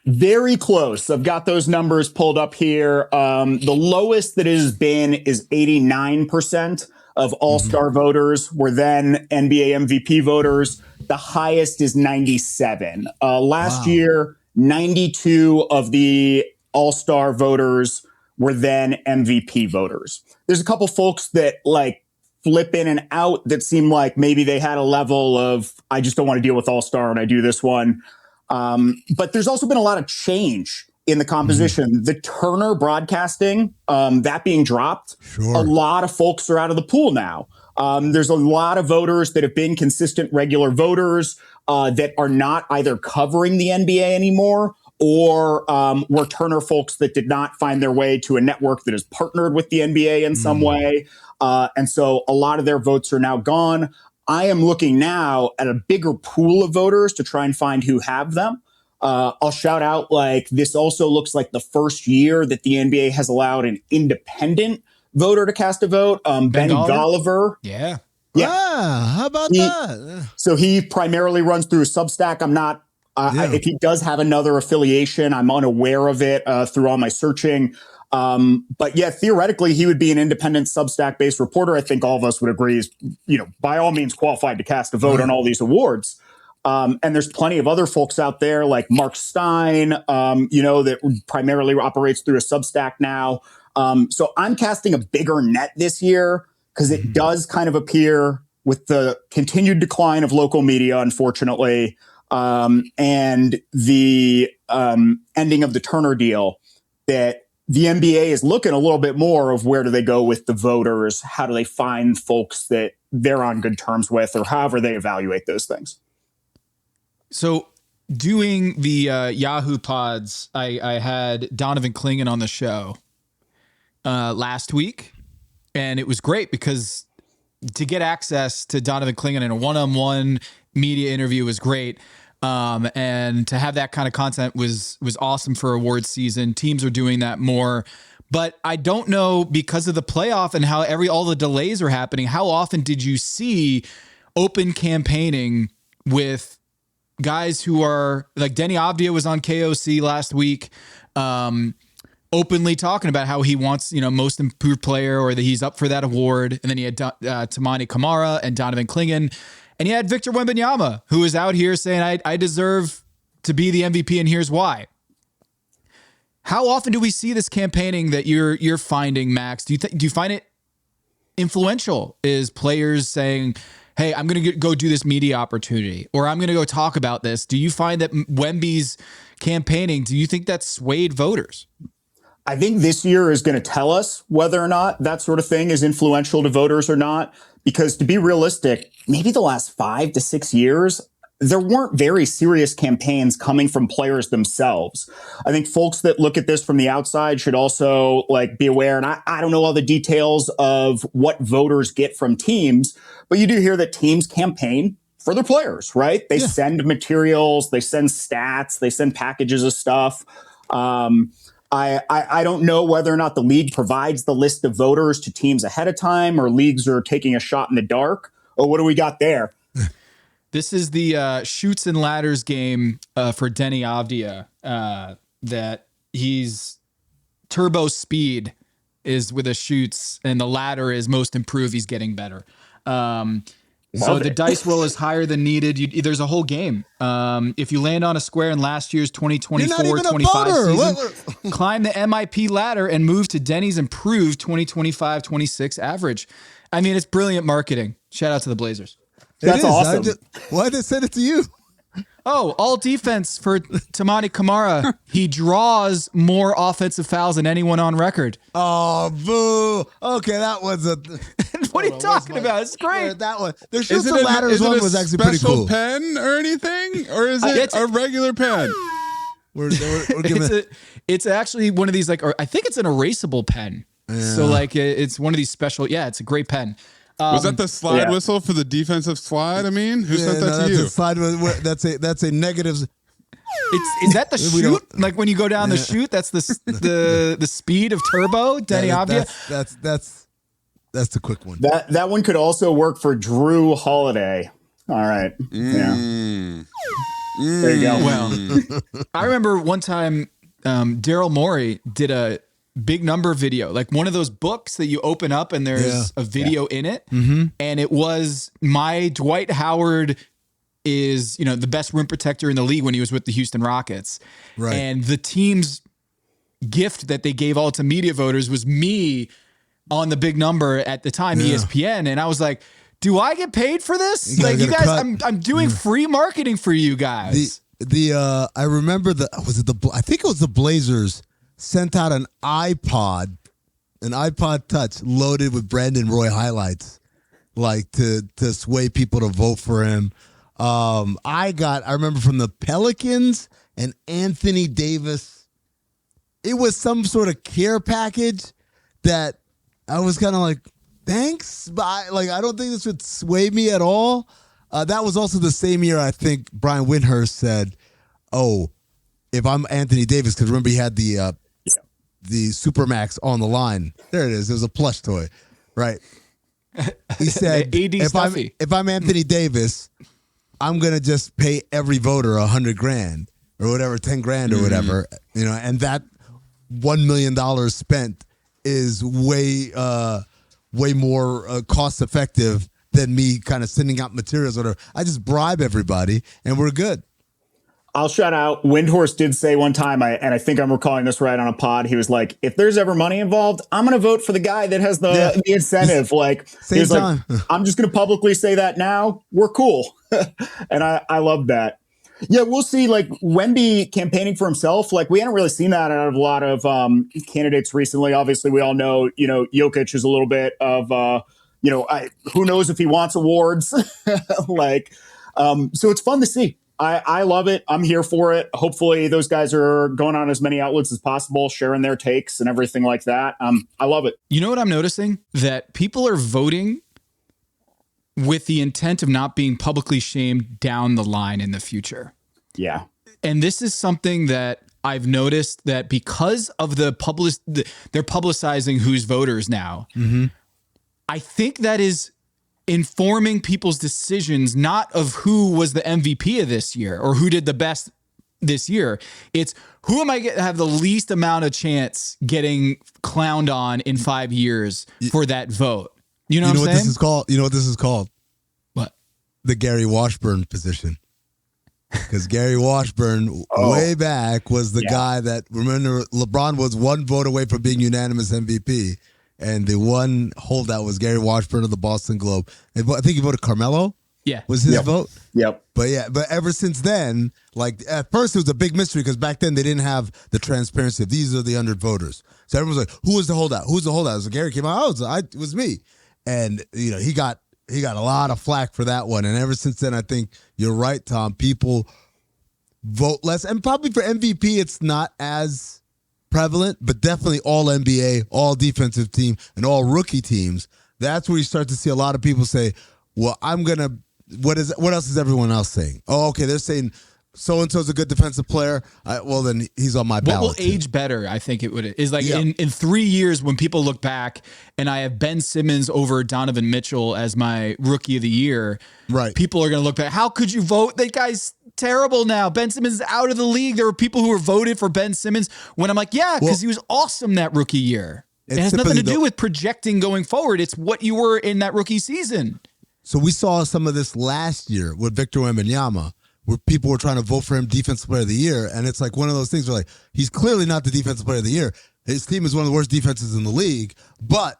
Very close. I've got those numbers pulled up here. The lowest that it has been is 89% of all-star voters were then NBA MVP voters. The highest is 97. Last year, 92 of the all-star voters were then MVP voters. There's a couple folks that like flip in and out that seem like maybe they had a level of, I just don't want to deal with all-star when I do this one. But there's also been a lot of change in the composition. The Turner broadcasting, that being dropped, a lot of folks are out of the pool now. There's a lot of voters that have been consistent, regular voters that are not either covering the NBA anymore or were Turner folks that did not find their way to a network that is partnered with the NBA in some way. And so a lot of their votes are now gone. I am looking now at a bigger pool of voters to try and find who have them. I'll shout out, like, this also looks like the first year that the NBA has allowed an independent voter to cast a vote. Ben Golliver. Yeah. How about that? So he primarily runs through a Substack. I'm not, if he does have another affiliation, I'm unaware of it through all my searching. But yeah, theoretically, he would be an independent Substack-based reporter. I think all of us would agree is, by all means qualified to cast a vote on all these awards. And there's plenty of other folks out there like Mark Stein, that primarily operates through a Substack now. So I'm casting a bigger net this year because it does kind of appear with the continued decline of local media, unfortunately, and the ending of the Turner deal, that the NBA is looking a little bit more of where do they go with the voters? How do they find folks that they're on good terms with, or however they evaluate those things? So doing the Yahoo pods, I had Donovan Clingan on the show last week, and it was great because to get access to Donovan Clingan in a one-on-one media interview was great. And to have that kind of content was awesome for awards season. Teams are doing that more. But I don't know, because of the playoff and how all the delays are happening, how often did you see open campaigning with guys who are like Denny Avdia was on KOC last week, openly talking about how he wants, most improved player, or that he's up for that award. And then he had Tamani Kamara and Donovan Clingan, and he had Victor Wembanyama, who is out here saying, I deserve to be the MVP, and here's why. How often do we see this campaigning that you're finding, Max? Do you find it influential? Is players saying, hey, I'm going to go do this media opportunity, or I'm going to go talk about this? Do you find that Wemby's campaigning, do you think that swayed voters? I think this year is going to tell us whether or not that sort of thing is influential to voters or not. Because to be realistic, maybe the last 5 to 6 years, there weren't very serious campaigns coming from players themselves. I think folks that look at this from the outside should also be aware. And I don't know all the details of what voters get from teams, but you do hear that teams campaign for their players, right? They send materials, they send stats, they send packages of stuff. I don't know whether or not the league provides the list of voters to teams ahead of time, or leagues are taking a shot in the dark. Or what do we got there? This is the shoots and ladders game for Denny Avdia, that he's turbo speed is with the shoots, and the ladder is most improved. He's getting better. So the dice roll is higher than needed. There's a whole game. If you land on a square in last year's 2024-25 season, climb the MIP ladder and move to Denny's improved 2025-26 average. I mean, it's brilliant marketing. Shout out to the Blazers. That's awesome. Why did they send it to you? Oh, all defense for Tamani Kamara. He draws more offensive fouls than anyone on record. Oh, boo. Okay, that was a... What are you talking about? It's great. That one. The shoots and ladders one was actually pretty cool. Is it a special pen or anything? Or is it a regular pen? We're giving it's actually one of these, I think it's an erasable pen. Yeah. So it's one of these special, it's a great pen. Was that the slide whistle for the defensive slide? I mean, who sent that to you? That's a negative. Is that the shoot? Like when you go down the shoot, that's the speed of turbo, Denny Avdia? That's the quick one. That one could also work for Drew Holiday. All right. Yeah. There you go. Well, I remember one time Daryl Morey did a big number video, like one of those books that you open up and there's a video in it. Mm-hmm. And it was my Dwight Howard is, the best rim protector in the league when he was with the Houston Rockets. Right. And the team's gift that they gave all to media voters was me on the big number at the time, ESPN. And I was like, do I get paid for this? You guys, I'm doing free marketing for you guys. I remember I think it was the Blazers sent out an iPod Touch loaded with Brandon Roy highlights, to sway people to vote for him. I remember from the Pelicans and Anthony Davis, it was some sort of care package that I was kind of like, thanks, but I don't think this would sway me at all. That was also the same year I think Brian Windhurst said, oh, if I'm Anthony Davis, because remember he had the Supermax on the line. There it is. It was a plush toy, right? He said, if I'm Anthony Davis, I'm going to just pay every voter $100,000 or whatever, 10 grand or whatever, and that $1 million spent is way more cost effective than me kind of sending out materials or whatever. I just bribe everybody and we're good. I'll shout out. Windhorst did say one time, and I think I'm recalling this right on a pod. He was like, "If there's ever money involved, I'm going to vote for the guy that has the incentive." Same time. I'm just going to publicly say that now. We're cool, and I love that. Yeah, we'll see. Wemby campaigning for himself. We hadn't really seen that out of a lot of candidates recently. Obviously, we all know, Jokic is a little bit of, who knows if he wants awards. So it's fun to see. I love it. I'm here for it. Hopefully those guys are going on as many outlets as possible, sharing their takes and everything like that. I love it. You know what I'm noticing? That people are voting with the intent of not being publicly shamed down the line in the future. Yeah. And this is something that I've noticed that because of they're publicizing who's voters now. Mm-hmm. I think that is informing people's decisions, not of who was the MVP of this year or who did the best this year. It's who am I going to have the least amount of chance getting clowned on in 5 years for that vote? You know what I'm saying? This is called? You know what this is called? What? The Gary Washburn position. Because Gary Washburn way back was the guy that, remember, LeBron was one vote away from being unanimous MVP. And the one holdout was Gary Washburn of the Boston Globe. I think he voted Carmelo. Yeah. Was his vote? Yep. But ever since then, like at first it was a big mystery because back then they didn't have the transparency of these are the 100 voters. So everyone was like, who was the holdout? Who's the holdout? So Gary came out, it was me. And he got a lot of flack for that one. And ever since then, I think you're right, Tom. People vote less. And probably for MVP, it's not as prevalent, but definitely all NBA, all defensive team, and all rookie teams. That's where you start to see a lot of people say, well, what else is everyone else saying? Oh, okay, they're saying so-and-so's a good defensive player. Well, then he's on my ballot. What will age better, I think it would, is like in 3 years when people look back and I have Ben Simmons over Donovan Mitchell as my rookie of the year, right? People are going to look back. How could you vote? That guy's terrible now. Ben Simmons is out of the league. There were people who were voted for Ben Simmons when I'm like, because he was awesome that rookie year. It has nothing to do with projecting going forward. It's what you were in that rookie season. So we saw some of this last year with Victor Wembanyama, where people were trying to vote for him Defensive Player of the Year. And it's like one of those things where like, he's clearly not the Defensive Player of the Year. His team is one of the worst defenses in the league. But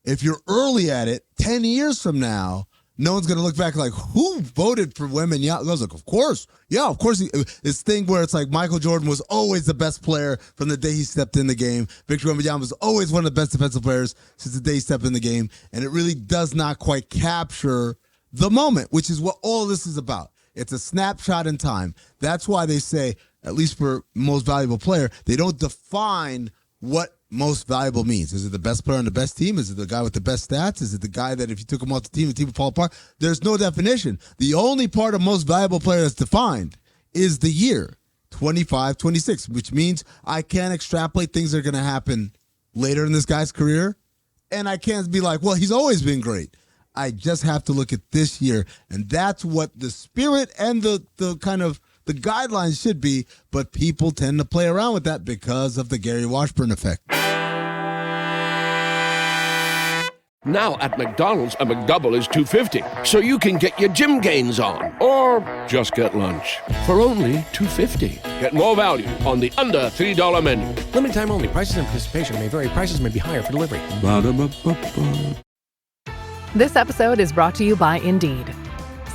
if you're early at it, 10 years from now, no one's going to look back like, who voted for Wembanyama? I was like, of course. Yeah, of course. This thing where it's like Michael Jordan was always the best player from the day he stepped in the game. Victor Wembanyama was always one of the best defensive players since the day he stepped in the game. And it really does not quite capture the moment, which is what all this is about. It's a snapshot in time. That's why they say, at least for most valuable player, they don't define what most valuable means. Is it the best player on the best team? Is it the guy with the best stats? Is it the guy that if you took him off the team would fall apart? There's no definition. The only part of most valuable player that's defined is the year, 25, 26, which means I can't extrapolate things that are going to happen later in this guy's career. And I can't be like, well, he's always been great. I just have to look at this year. And that's what the spirit and the kind of the guidelines should be. But people tend to play around with that because of the Gary Washburn effect. Now at McDonald's, a McDouble is $2.50, so you can get your gym gains on, or just get lunch for only $2.50. Get more value on the under $3 menu. Limited time only. Prices and participation may vary. Prices may be higher for delivery. Ba-da-ba-ba-ba. This episode is brought to you by Indeed.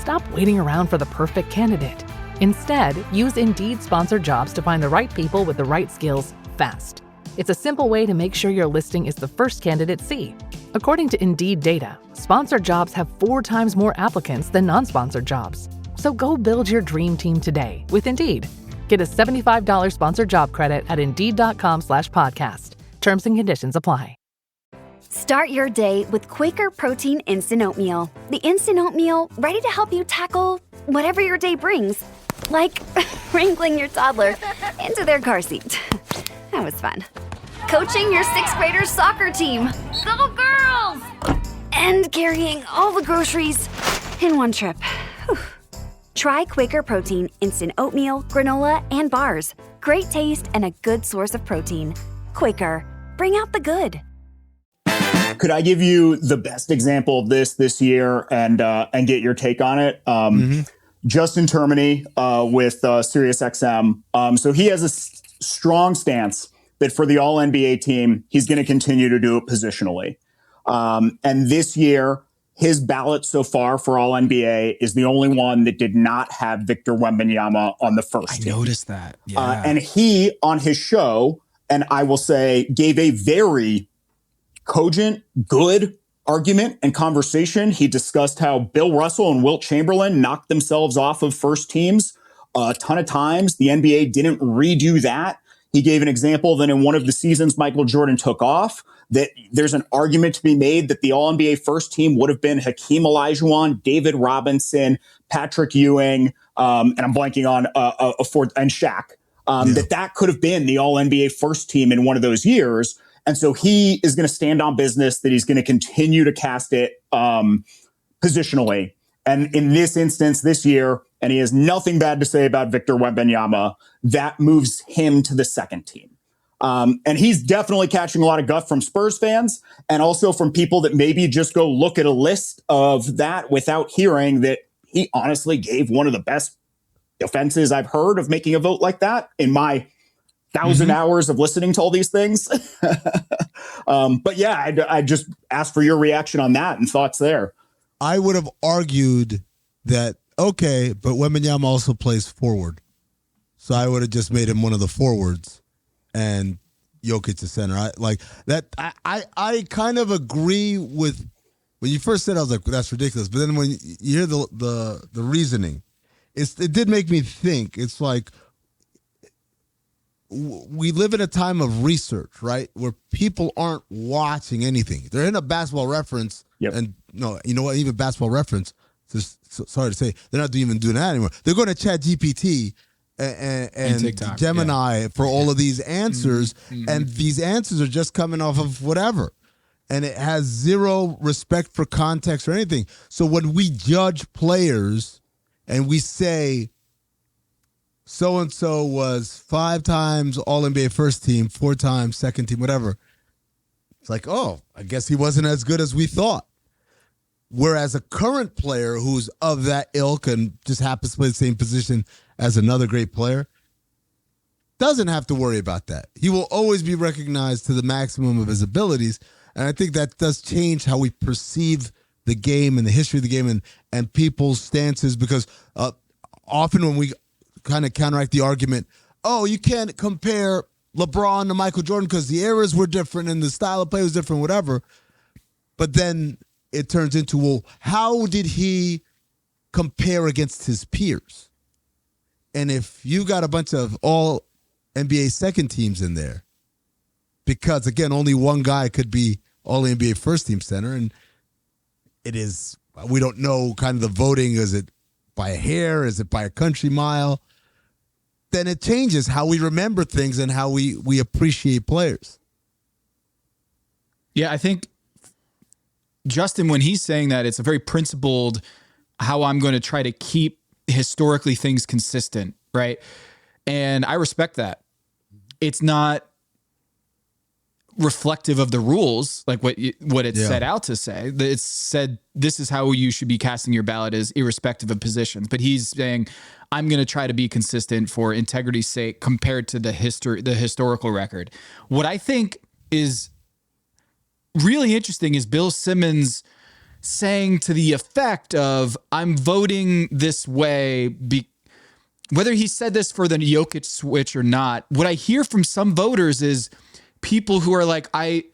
Stop waiting around for the perfect candidate. Instead, use Indeed sponsored jobs to find the right people with the right skills fast. It's a simple way to make sure your listing is the first candidates see. According to Indeed data, sponsored jobs have 4 times more applicants than non-sponsored jobs. So go build your dream team today with Indeed. Get a $75 sponsored job credit at Indeed.com/podcast. Terms and conditions apply. Start your day with Quaker Protein Instant Oatmeal. The instant oatmeal ready to help you tackle whatever your day brings. Like wrangling your toddler into their car seat. That was fun. Coaching your 6th graders soccer team. Go girls! And carrying all the groceries in one trip. Whew. Try Quaker Protein Instant Oatmeal, Granola, and Bars. Great taste and a good source of protein. Quaker, bring out the good. Could I give you the best example of this year and get your take on it? Justin Termini with SiriusXM. So he has a strong stance that for the All-NBA team, he's going to continue to do it positionally. And this year, his ballot so far for All-NBA is the only one that did not have Victor Wembanyama on the first team. I noticed that. Yeah. And he, on his show, and I will say, gave a very cogent, good argument and conversation. He discussed how Bill Russell and Wilt Chamberlain knocked themselves off of first teams a ton of times. The NBA didn't redo that. He gave an example that in one of the seasons Michael Jordan took off, that there's an argument to be made that the All-NBA first team would have been Hakeem Olajuwon, David Robinson, Patrick Ewing, and I'm blanking on a fourth, and Shaq. That could have been the All-NBA first team in one of those years. And so he is going to stand on business that he's going to continue to cast it positionally. And in this instance, this year, and he has nothing bad to say about Victor Wembanyama, that moves him to the second team. And he's definitely catching a lot of guff from Spurs fans and also from people that maybe just go look at a list of that without hearing that he honestly gave one of the best defenses I've heard of making a vote like that in my 1,000 hours of listening to all these things. But yeah, I just asked for your reaction on that and thoughts there. I would have argued that, okay, but Wembanyama also plays forward. So I would have just made him one of the forwards and Jokic the center. I kind of agree with when you first said I was like, that's ridiculous. But then when you hear the reasoning, it did make me think. It's like we live in a time of research, right? Where people aren't watching anything. They're in a basketball reference. Yep. And no, you know what? Even basketball reference, sorry to say, they're not even doing that anymore. They're going to ChatGPT and TikTok, Gemini for all of these answers. And these answers are just coming off of whatever. And it has zero respect for context or anything. So when we judge players and we say, so-and-so was 5 times All-NBA first team, 4 times second team, whatever. It's like, oh, I guess he wasn't as good as we thought. Whereas a current player who's of that ilk and just happens to play the same position as another great player doesn't have to worry about that. He will always be recognized to the maximum of his abilities. And I think that does change how we perceive the game and the history of the game and people's stances, because often when we kind of counteract the argument, oh, you can't compare LeBron to Michael Jordan because the eras were different and the style of play was different, whatever. But then it turns into, well, how did he compare against his peers? And if you got a bunch of all NBA second teams in there, because, again, only one guy could be all NBA first team center, and it is, we don't know kind of the voting. Is it by a hair? Is it by a country mile? Then it changes how we remember things and how we appreciate players. Yeah, I think Justin, when he's saying that, it's a very principled how I'm going to try to keep historically things consistent, right? And I respect that. It's not reflective of the rules, like what it's set out to say. It's said this is how you should be casting your ballot, is irrespective of positions. But he's saying, I'm going to try to be consistent for integrity's sake compared to the historical record. What I think is really interesting is Bill Simmons saying to the effect of, I'm voting this way, whether he said this for the Jokic switch or not. What I hear from some voters is people who are like, I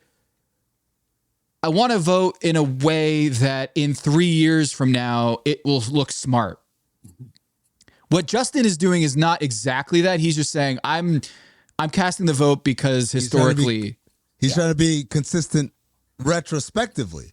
want to vote in a way that in 3 years from now, it will look smart. What Justin is doing is not exactly that. He's just saying, I'm casting the vote because historically. He's trying to be consistent retrospectively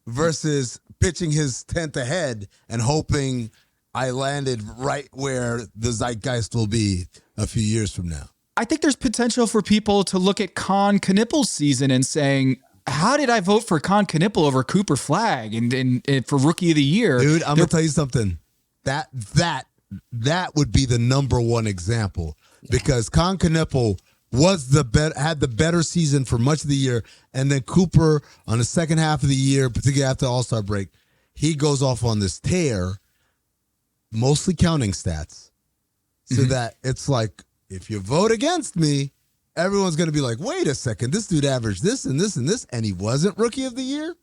versus pitching his tent ahead and hoping I landed right where the zeitgeist will be a few years from now. I think there's potential for people to look at Con Knippel's season and saying, how did I vote for Con Knippel over Cooper Flagg and for Rookie of the Year? Dude, I'm going to tell you something. That would be the number one example, because Con Knippel had the better season for much of the year, and then Cooper on the second half of the year, particularly after the All-Star break, he goes off on this tear, mostly counting stats, so that it's like, if you vote against me, everyone's going to be like, wait a second, this dude averaged this and this and this, and he wasn't Rookie of the Year?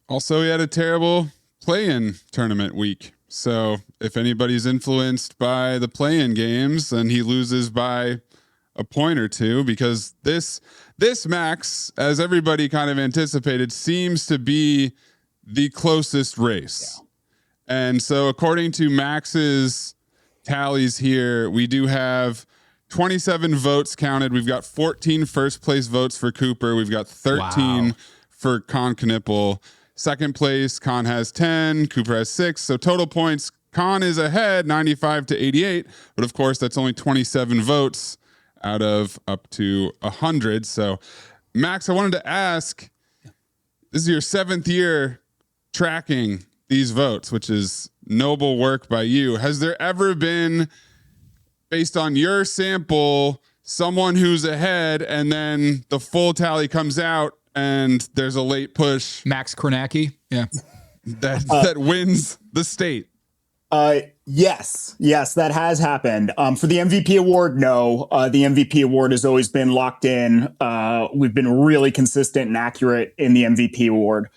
Also, he had a terrible play-in tournament week. So if anybody's influenced by the play-in games, then he loses by a point or two, because this Max, as everybody kind of anticipated, seems to be the closest race. Yeah. And so according to Max's tallies here, we do have 27 votes counted. We've got 14 first place votes for Cooper. We've got 13 for Con Knippel. Second place, Con has 10. Cooper has 6. So total points, Con is ahead, 95 to 88. But of course, that's only 27 votes out of up to 100. So, Max, I wanted to ask, this is your 7th year tracking these votes, which is noble work by you. Has there ever been, based on your sample, someone who's ahead and then the full tally comes out and there's a late push? Max Kornacki? Yeah. That wins the state. Yes, that has happened. For the MVP award, no. The MVP award has always been locked in. We've been really consistent and accurate in the MVP award.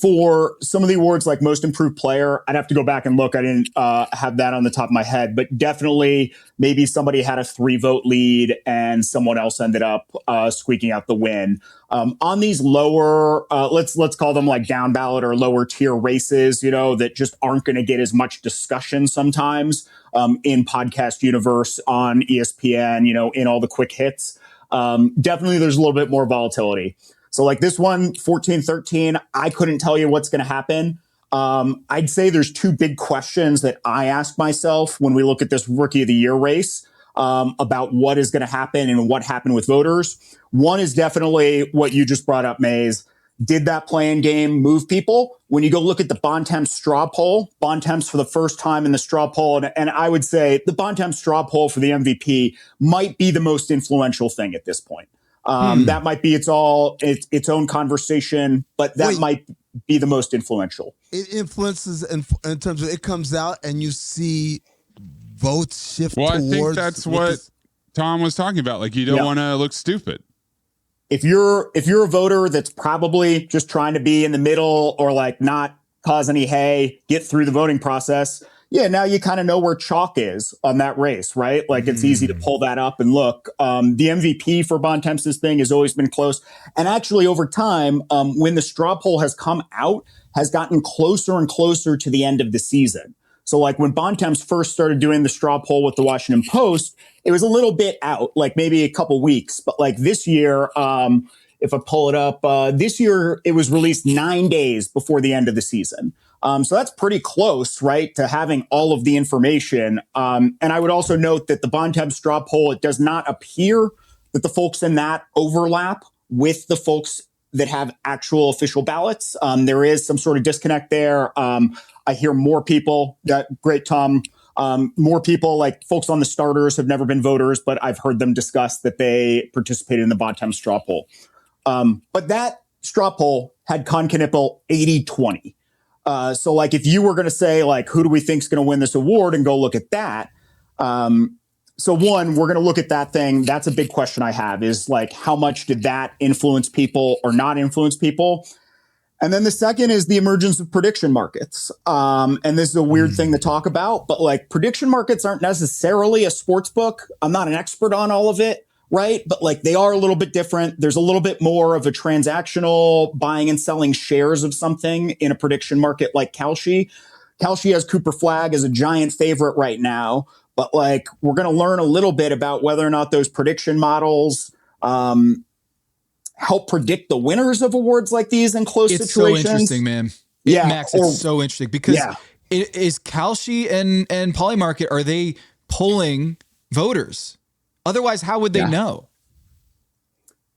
For some of the awards like Most Improved Player, I'd have to go back and look. I didn't have that on the top of my head, but definitely maybe somebody had a 3-vote lead and someone else ended up squeaking out the win. On these lower, let's call them like down ballot or lower tier races, that just aren't going to get as much discussion sometimes in podcast universe, on ESPN, in all the quick hits. Definitely there's a little bit more volatility. So like this one, 14-13, I couldn't tell you what's going to happen. I'd say there's 2 big questions that I ask myself when we look at this Rookie of the Year race about what is going to happen and what happened with voters. One is definitely what you just brought up, Maze. Did that play-in game move people? When you go look at the Bontemps straw poll, Bontemps for the first time in the straw poll, and I would say the Bontemps straw poll for the MVP might be the most influential thing at this point. That might be its own conversation, but that might be the most influential. It influences in terms of it comes out and you see votes shift towards. I think that's what Tom was talking about. Like, you don't want to look stupid. If you're a voter that's probably just trying to be in the middle or like not cause any hay, get through the voting process. Yeah, now you kind of know where chalk is on that race, right? Like it's easy to pull that up and look. The MVP for Bontemps' thing has always been close. And actually over time, when the straw poll has come out, has gotten closer and closer to the end of the season. So like when Bontemps first started doing the straw poll with the Washington Post, it was a little bit out, like maybe a couple weeks. But like this year, if I pull it up, this year it was released 9 days before the end of the season. So that's pretty close, right, to having all of the information. And I would also note that the Bontemps straw poll, it does not appear that the folks in that overlap with the folks that have actual official ballots. There is some sort of disconnect there. I hear more people, great Tom, more people like folks on the starters have never been voters, but I've heard them discuss that they participated in the Bontemps straw poll. But that straw poll had Con Knippel 80-20. So like if you were going to say like, who do we think is going to win this award and go look at that. So one, we're going to look at that thing. That's a big question I have is like, how much did that influence people or not influence people? And then the second is the emergence of prediction markets. And this is a weird thing to talk about, but like prediction markets aren't necessarily a sports book. I'm not an expert on all of it. Right. But like they are a little bit different. There's a little bit more of a transactional buying and selling shares of something in a prediction market like Kalshi. Kalshi has Cooper Flagg as a giant favorite right now. But like we're going to learn a little bit about whether or not those prediction models help predict the winners of awards like these in close situations. It's so interesting, man. Yeah. Max, it's so interesting because is Kalshi and Polymarket, are they polling voters? Otherwise, how would they know?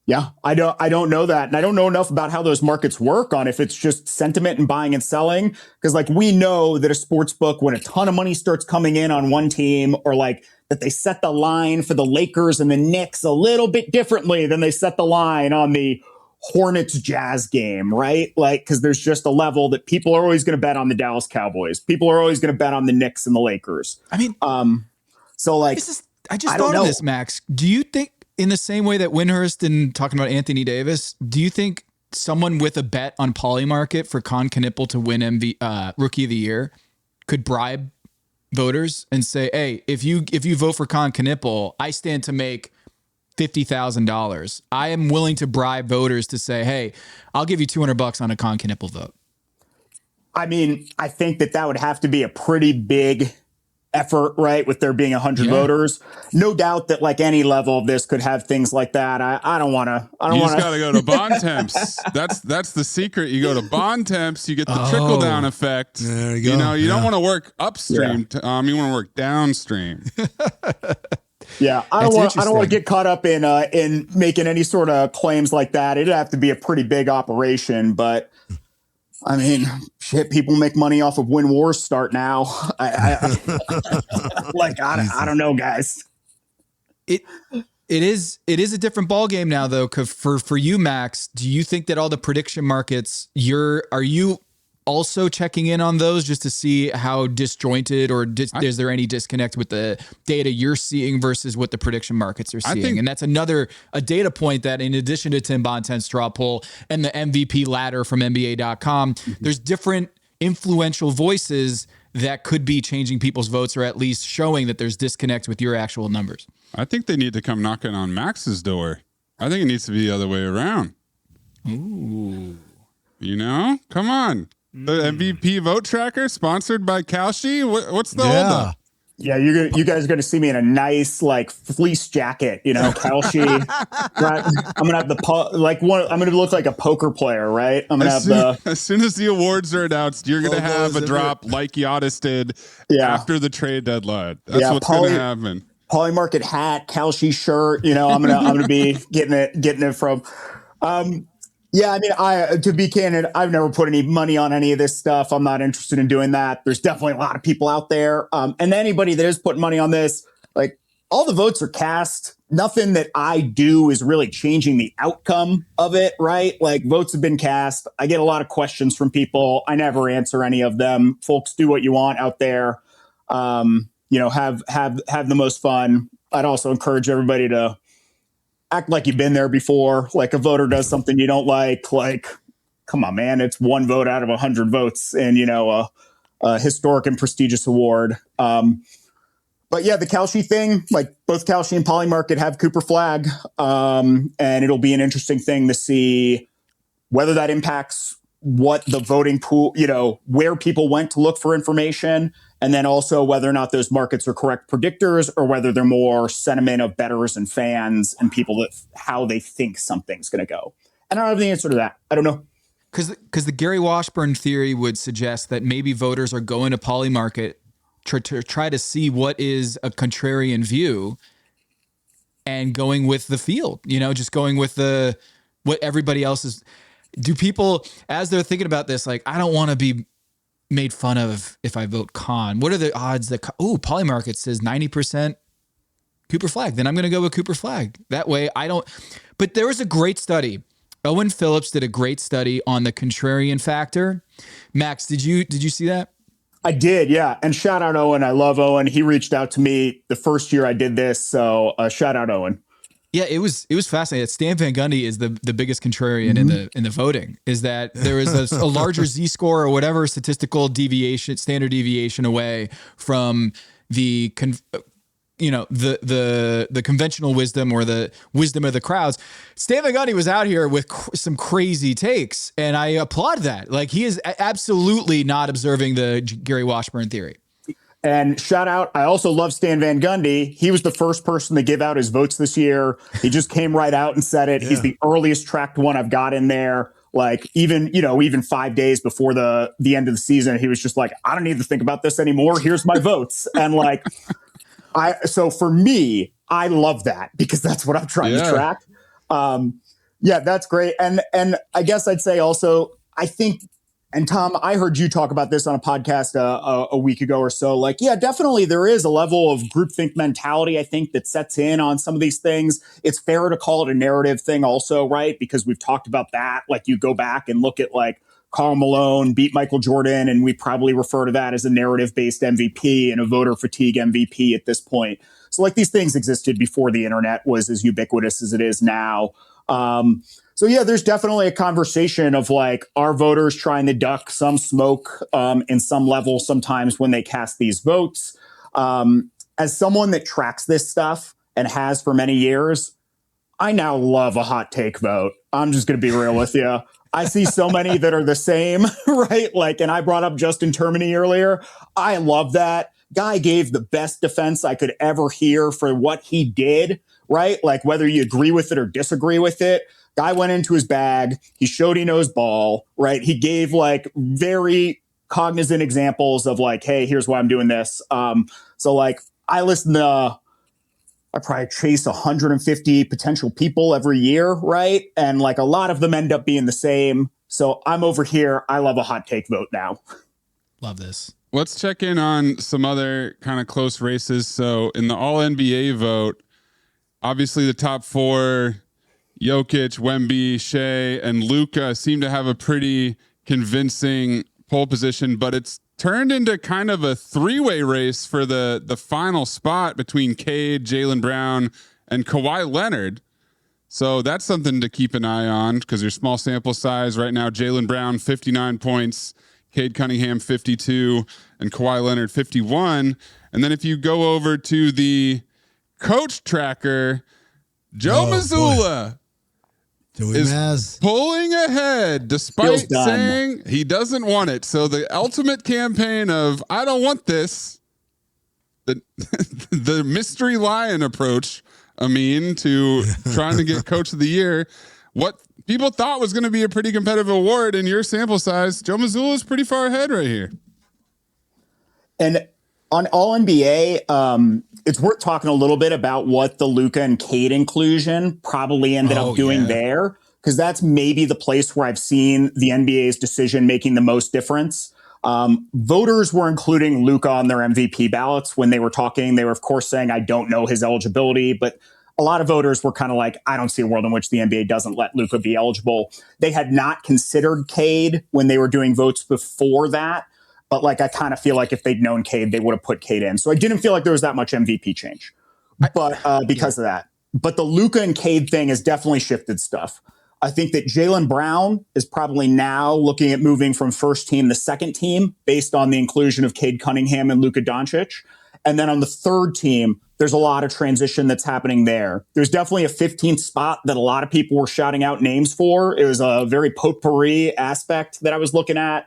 Yeah, I don't know that. And I don't know enough about how those markets work on if it's just sentiment and buying and selling. Because like we know that a sports book, when a ton of money starts coming in on one team, or like that they set the line for the Lakers and the Knicks a little bit differently than they set the line on the Hornets Jazz game, right? Like, because there's just a level that people are always going to bet on the Dallas Cowboys. People are always going to bet on the Knicks and the Lakers. I mean, so like, I just thought of this, Max. Do you think, in the same way that Windhurst and talking about Anthony Davis, do you think someone with a bet on Polymarket for Con Knippel to win Rookie of the Year could bribe voters and say, "Hey, if you vote for Con Knippel, I stand to make $50,000. I am willing to bribe voters to say, hey, I'll give you $200 on a Con Knippel vote." I mean, I think that would have to be a pretty big effort, right? With there being 100 voters, no doubt that like any level of this could have things like that. I don't want to. You just got to go to bond temps. That's the secret. You go to bond temps, you get the trickle down effect. There you go. You know, you don't want to work upstream. You want to work downstream. Yeah, I don't want to get caught up in making any sort of claims like that. It'd have to be a pretty big operation, but I mean, shit, people make money off of when wars start now. I don't know, guys. It is a different ball game now, though. For you, Max, do you think that all the prediction markets, are you also checking in on those just to see how disjointed or is there any disconnect with the data you're seeing versus what the prediction markets are seeing? And that's a data point that, in addition to Tim Bontemps' straw poll and the MVP ladder from NBA.com, there's different influential voices that could be changing people's votes, or at least showing that there's disconnect with your actual numbers. I think they need to come knocking on Max's door. I think it needs to be the other way around. Ooh. You know? Come on. The MVP vote tracker sponsored by Kalshi. What's the holdup? Yeah, you guys are going to see me in a nice like fleece jacket, you know, Kalshi. I'm gonna have I'm gonna look like a poker player, right? I'm gonna as soon as the awards are announced, you're gonna have a drop like Giannis did after the trade deadline. That's what's gonna happen. Polymarket hat, Kalshi shirt. You know, I'm gonna be getting it from. Yeah, I mean, to be candid, I've never put any money on any of this stuff. I'm not interested in doing that. There's definitely a lot of people out there. And anybody that is putting money on this, like, all the votes are cast. Nothing that I do is really changing the outcome of it, right? Like, votes have been cast. I get a lot of questions from people. I never answer any of them. Folks, do what you want out there. You know, have the most fun. I'd also encourage everybody to act like you've been there before. Like, a voter does something you don't like, come on, man, it's one vote out of 100 votes and, you know, a historic and prestigious award. But yeah, the Kalshi thing, like, both Kalshi and Polymarket have Cooper flag. And it'll be an interesting thing to see whether that impacts what the voting pool, you know, where people went to look for information, and then also whether or not those markets are correct predictors or whether they're more sentiment of bettors and fans and people that how they think something's going to go. And I don't have the answer to that. I don't know. Because the Gary Washburn theory would suggest that maybe voters are going to Polymarket to try to see what is a contrarian view and going with the field, you know, just going with what everybody else is. Do people, as they're thinking about this, like, I don't want to be made fun of if I vote con. What are the odds that, Polymarket says 90% Cooper flag. Then I'm going to go with Cooper flag. That way I don't, but there was a great study. Owen Phillips did a great study on the contrarian factor. Max, did you see that? I did, yeah. And shout out Owen. I love Owen. He reached out to me the first year I did this. So shout out Owen. Yeah, it was fascinating. Stan Van Gundy is the biggest contrarian in the voting. Is that there is a larger Z-score or whatever statistical deviation, standard deviation away from the conventional wisdom or the wisdom of the crowds. Stan Van Gundy was out here with some crazy takes, and I applaud that. Like, he is absolutely not observing the Gary Washburn theory. And shout out, I also love Stan Van Gundy. He was the first person to give out his votes this year. He just came right out and said it. Yeah. He's the earliest tracked one I've got in there. Like, even 5 days before the end of the season, he was just like, I don't need to think about this anymore. Here's my votes. And like, so for me, I love that because that's what I'm trying to track. Yeah, that's great. And I guess I'd say also, I think, and Tom, I heard you talk about this on a podcast a week ago or so. Like, yeah, definitely there is a level of groupthink mentality, I think, that sets in on some of these things. It's fair to call it a narrative thing also, right? Because we've talked about that. Like, you go back and look at like Karl Malone beat Michael Jordan, and we probably refer to that as a narrative-based MVP and a voter fatigue MVP at this point. So like, these things existed before the internet was as ubiquitous as it is now. So yeah, there's definitely a conversation of like, are voters trying to duck some smoke in some level sometimes when they cast these votes? As someone that tracks this stuff and has for many years, I now love a hot take vote. I'm just going to be real with you. I see so many that are the same, right? Like, and I brought up Justin Termini earlier. I love that guy gave the best defense I could ever hear for what he did, right? Like whether you agree with it or disagree with it, guy went into his bag. He showed he knows ball, right? He gave like very cognizant examples of like, hey, here's why I'm doing this. So like I probably chase 150 potential people every year, right? And like a lot of them end up being the same. So I'm over here. I love a hot take vote now. Love this. Let's check in on some other kind of close races. So in the All-NBA vote, obviously the top four, Jokic, Wemby, Shea, and Luka seem to have a pretty convincing pole position, but it's turned into kind of a three-way race for the final spot between Cade, Jaylen Brown, and Kawhi Leonard. So that's something to keep an eye on because there's small sample size. Right now, Jaylen Brown, 59 points, Cade Cunningham, 52, and Kawhi Leonard, 51. And then if you go over to the coach tracker, Joe Mazzulla is pulling ahead despite saying he doesn't want it. So the ultimate campaign of I don't want this, the mystery lion approach, to trying to get coach of the year, what people thought was going to be a pretty competitive award in your sample size, Joe Mazzulla is pretty far ahead right here. And on All-NBA, it's worth talking a little bit about what the Luka and Cade inclusion probably ended up doing there, because that's maybe the place where I've seen the NBA's decision making the most difference. Voters were including Luka on their MVP ballots when they were talking. They were, of course, saying, I don't know his eligibility, but a lot of voters were kind of like, I don't see a world in which the NBA doesn't let Luka be eligible. They had not considered Cade when they were doing votes before that. But like, I kind of feel like if they'd known Cade, they would have put Cade in. So I didn't feel like there was that much MVP change, but because of that. But the Luka and Cade thing has definitely shifted stuff. I think that Jaylen Brown is probably now looking at moving from first team to second team based on the inclusion of Cade Cunningham and Luka Doncic. And then on the third team, there's a lot of transition that's happening there. There's definitely a 15th spot that a lot of people were shouting out names for. It was a very potpourri aspect that I was looking at.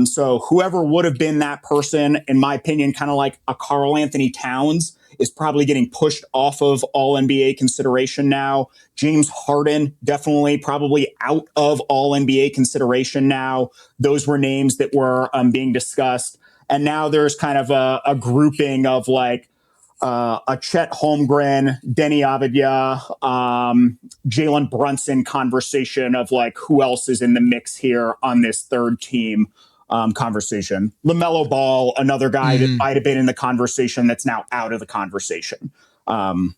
So whoever would have been that person, in my opinion, kind of like a Karl Anthony Towns, is probably getting pushed off of all NBA consideration now. James Harden, definitely probably out of all NBA consideration now. Those were names that were being discussed. And now there's kind of a grouping of like a Chet Holmgren, Denny Avdia, Jalen Brunson conversation of like who else is in the mix here on this third team conversation. LaMelo Ball, another guy that might have been in the conversation that's now out of the conversation. The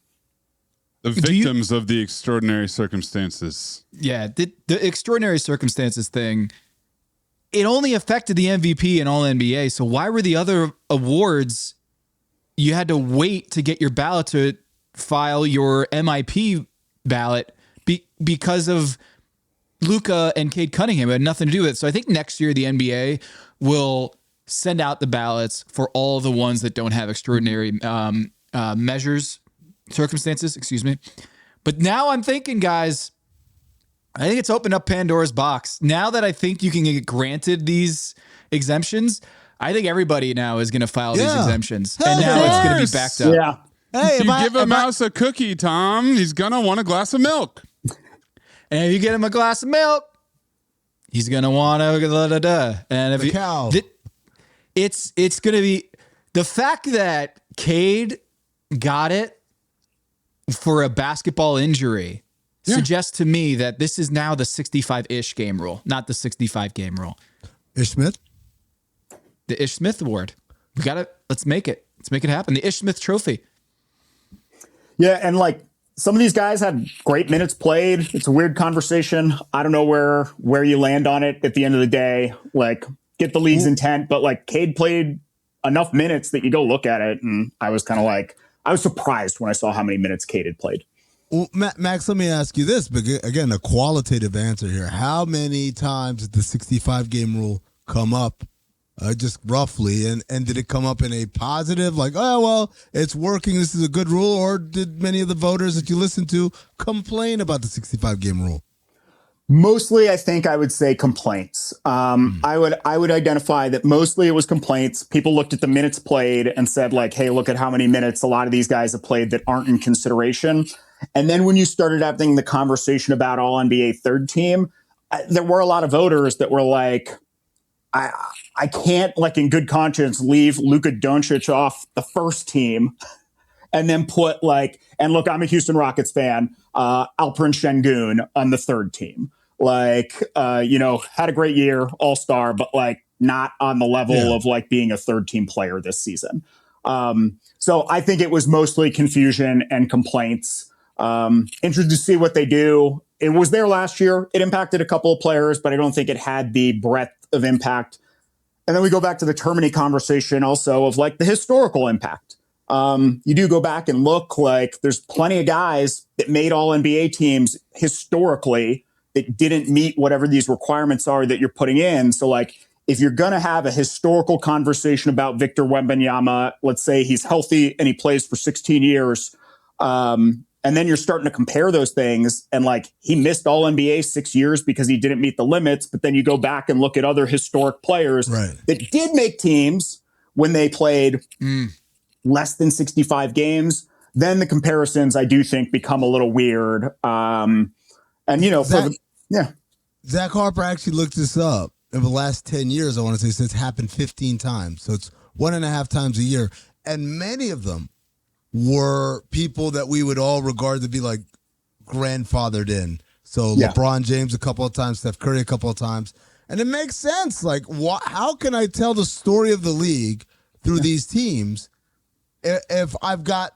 victims of the extraordinary circumstances. Yeah, the extraordinary circumstances thing, it only affected the MVP and All-NBA. So why were the other awards, you had to wait to get your ballot to file your MIP ballot because of Luka and Cade Cunningham? It had nothing to do with it. So I think next year the NBA will send out the ballots for all the ones that don't have extraordinary circumstances, excuse me. But now I'm thinking, guys, I think it's opened up Pandora's box. Now that I think you can get granted these exemptions, I think everybody now is going to file these exemptions. And now it's going to be backed up. Yeah. Hey, if you give a mouse a cookie, Tom, he's going to want a glass of milk. And if you get him a glass of milk, he's going to want a And if cow. It's going to be the fact that Cade got it for a basketball injury suggests to me that this is now the 65-ish game rule, not the 65 game rule. Ish Smith? The Ish Smith Award. We got it. Let's make it happen. The Ish Smith Trophy. Yeah. And like some of these guys had great minutes played. It's a weird conversation. I don't know where you land on it at the end of the day. Like, get the league's intent, but like Cade played enough minutes that you go look at it. And I was kind of like, I was surprised when I saw how many minutes Cade had played. Well, Max, let me ask you this, but again, a qualitative answer here. How many times did the 65 game rule come up? Just roughly, and did it come up in a positive, like, oh, well, it's working, this is a good rule, or did many of the voters that you listened to complain about the 65 game rule? Mostly, I think I would say complaints. I would identify that mostly it was complaints. People looked at the minutes played and said, like, hey, look at how many minutes a lot of these guys have played that aren't in consideration. And then when you started having the conversation about all NBA third team, there were a lot of voters that were like, I can't, like, in good conscience, leave Luka Doncic off the first team and then put, like, and look, I'm a Houston Rockets fan, Alperen Şengün on the third team. Like, had a great year, all-star, but, like, not on the level of, like, being a third-team player this season. So I think it was mostly confusion and complaints. Interested to see what they do. It was there last year. It impacted a couple of players, but I don't think it had the breadth of impact. And then we go back to the Termini conversation also of, like, the historical impact. You do go back and look, like, there's plenty of guys that made all NBA teams historically that didn't meet whatever these requirements are that you're putting in. So, like, if you're going to have a historical conversation about Victor Wembanyama, let's say he's healthy and he plays for 16 years, and then you're starting to compare those things, and, like, he missed all NBA 6 years because he didn't meet the limits. But then you go back and look at other historic players that did make teams when they played less than 65 games. Then the comparisons, I do think, become a little weird. Zach Harper actually looked this up. In the last 10 years, I want to say, so it's happened 15 times. So it's 1.5 times a year. And many of them were people that we would all regard to be, like, grandfathered in. So LeBron James a couple of times, Steph Curry a couple of times. And it makes sense. Like, how can I tell the story of the league through these teams if I've got,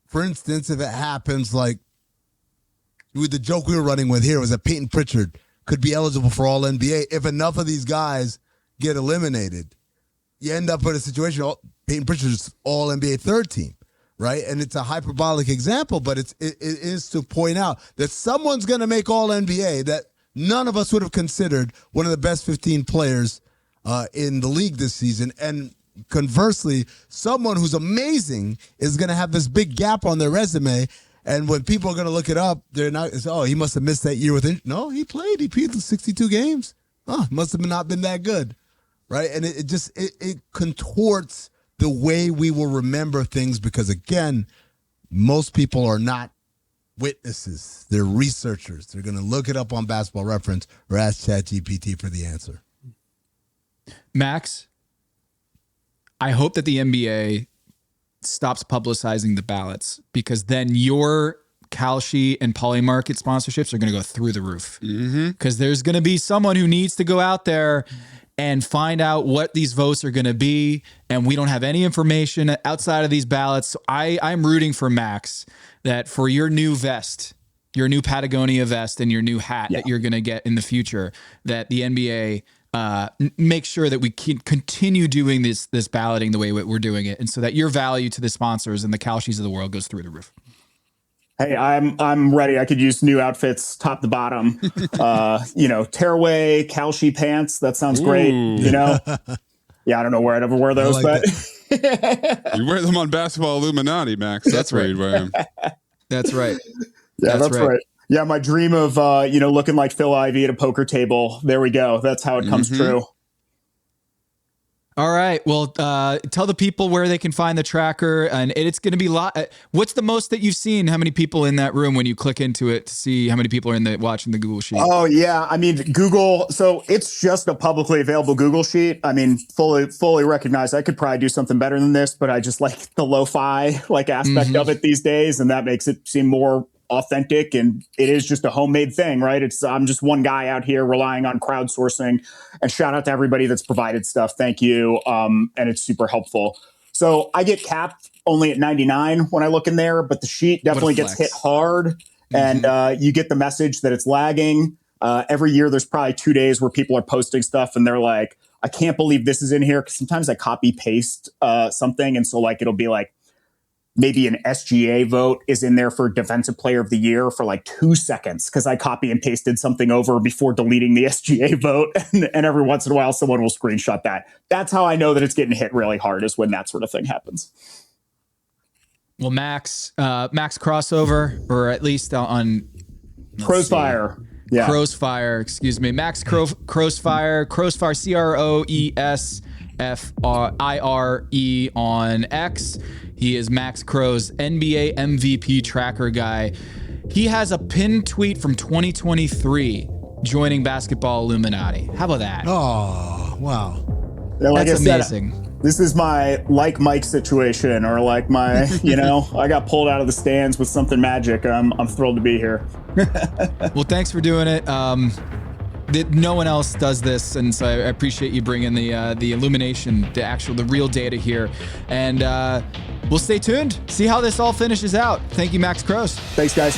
for instance, if it happens, like, with the joke we were running with here was that Peyton Pritchard could be eligible for all NBA. If enough of these guys get eliminated, you end up in a situation, Peyton Pritchard's all NBA third team, right? And it's a hyperbolic example, but it is to point out that someone's going to make all NBA that none of us would have considered one of the best 15 players in the league this season. And conversely, someone who's amazing is going to have this big gap on their resume. And when people are going to look it up, they're not, he must have missed that year no, he played. He played 62 games. Oh, must have not been that good, right? And it contorts the way we will remember things because, again, most people are not witnesses. They're researchers. They're going to look it up on Basketball Reference or ask ChatGPT for the answer. Max, I hope that the NBA stops publicizing the ballots, because then your Kalshi and Polymarket sponsorships are going to go through the roof. Because there's going to be someone who needs to go out there and find out what these votes are going to be, and we don't have any information outside of these ballots. So I'm rooting for Max that for your new vest, your new Patagonia vest, and your new hat that you're going to get in the future, that the NBA make sure that we can continue doing this balloting the way we're doing it, and so that your value to the sponsors and the Kalshis of the world goes through the roof. Hey, I'm ready. I could use new outfits, top to bottom. Tearaway Kalshi pants. That sounds great. Yeah, I don't know where I'd ever wear those, but you wear them on Basketball Illuminati, Max. That's where you'd wear them. That's right. Yeah, that's right. Yeah, my dream of looking like Phil Ivey at a poker table. There we go. That's how it comes true. All right. Well, tell the people where they can find the tracker, and it's going to be what's the most that you've seen? How many people in that room when you click into it to see how many people are watching the Google Sheet? Oh yeah, I mean Google. So it's just a publicly available Google Sheet. I mean, fully recognize I could probably do something better than this, but I just like the lo-fi aspect of it these days, and that makes it seem more authentic, and it is just a homemade thing, right? I'm just one guy out here relying on crowdsourcing, and shout out to everybody that's provided stuff. Thank you. And it's super helpful. So I get capped only at 99 when I look in there, but the sheet definitely gets hit hard, and you get the message that it's lagging. Every year there's probably 2 days where people are posting stuff and they're like, I can't believe this is in here. Cause sometimes I copy paste something. And so it'll be maybe an SGA vote is in there for Defensive Player of the Year for 2 seconds because I copy and pasted something over before deleting the SGA vote. And every once in a while, someone will screenshot that. That's how I know that it's getting hit really hard, is when that sort of thing happens. Well, Max crossover, or at least on Crossfire. Yeah. Crossfire, excuse me. Max Crossfire, CROESFIRE on X. He is Max Crow's NBA MVP tracker guy. He has a pinned tweet from 2023 joining Basketball Illuminati. How about that? Oh, wow. Like That's I said, amazing. this is my like Mike situation, or like my, I got pulled out of the stands with something magic. I'm thrilled to be here. Well, thanks for doing it. No one else does this, and so I appreciate you bringing the illumination, the real data here. And we'll stay tuned, see how this all finishes out. Thank you, Max Cross. Thanks, guys.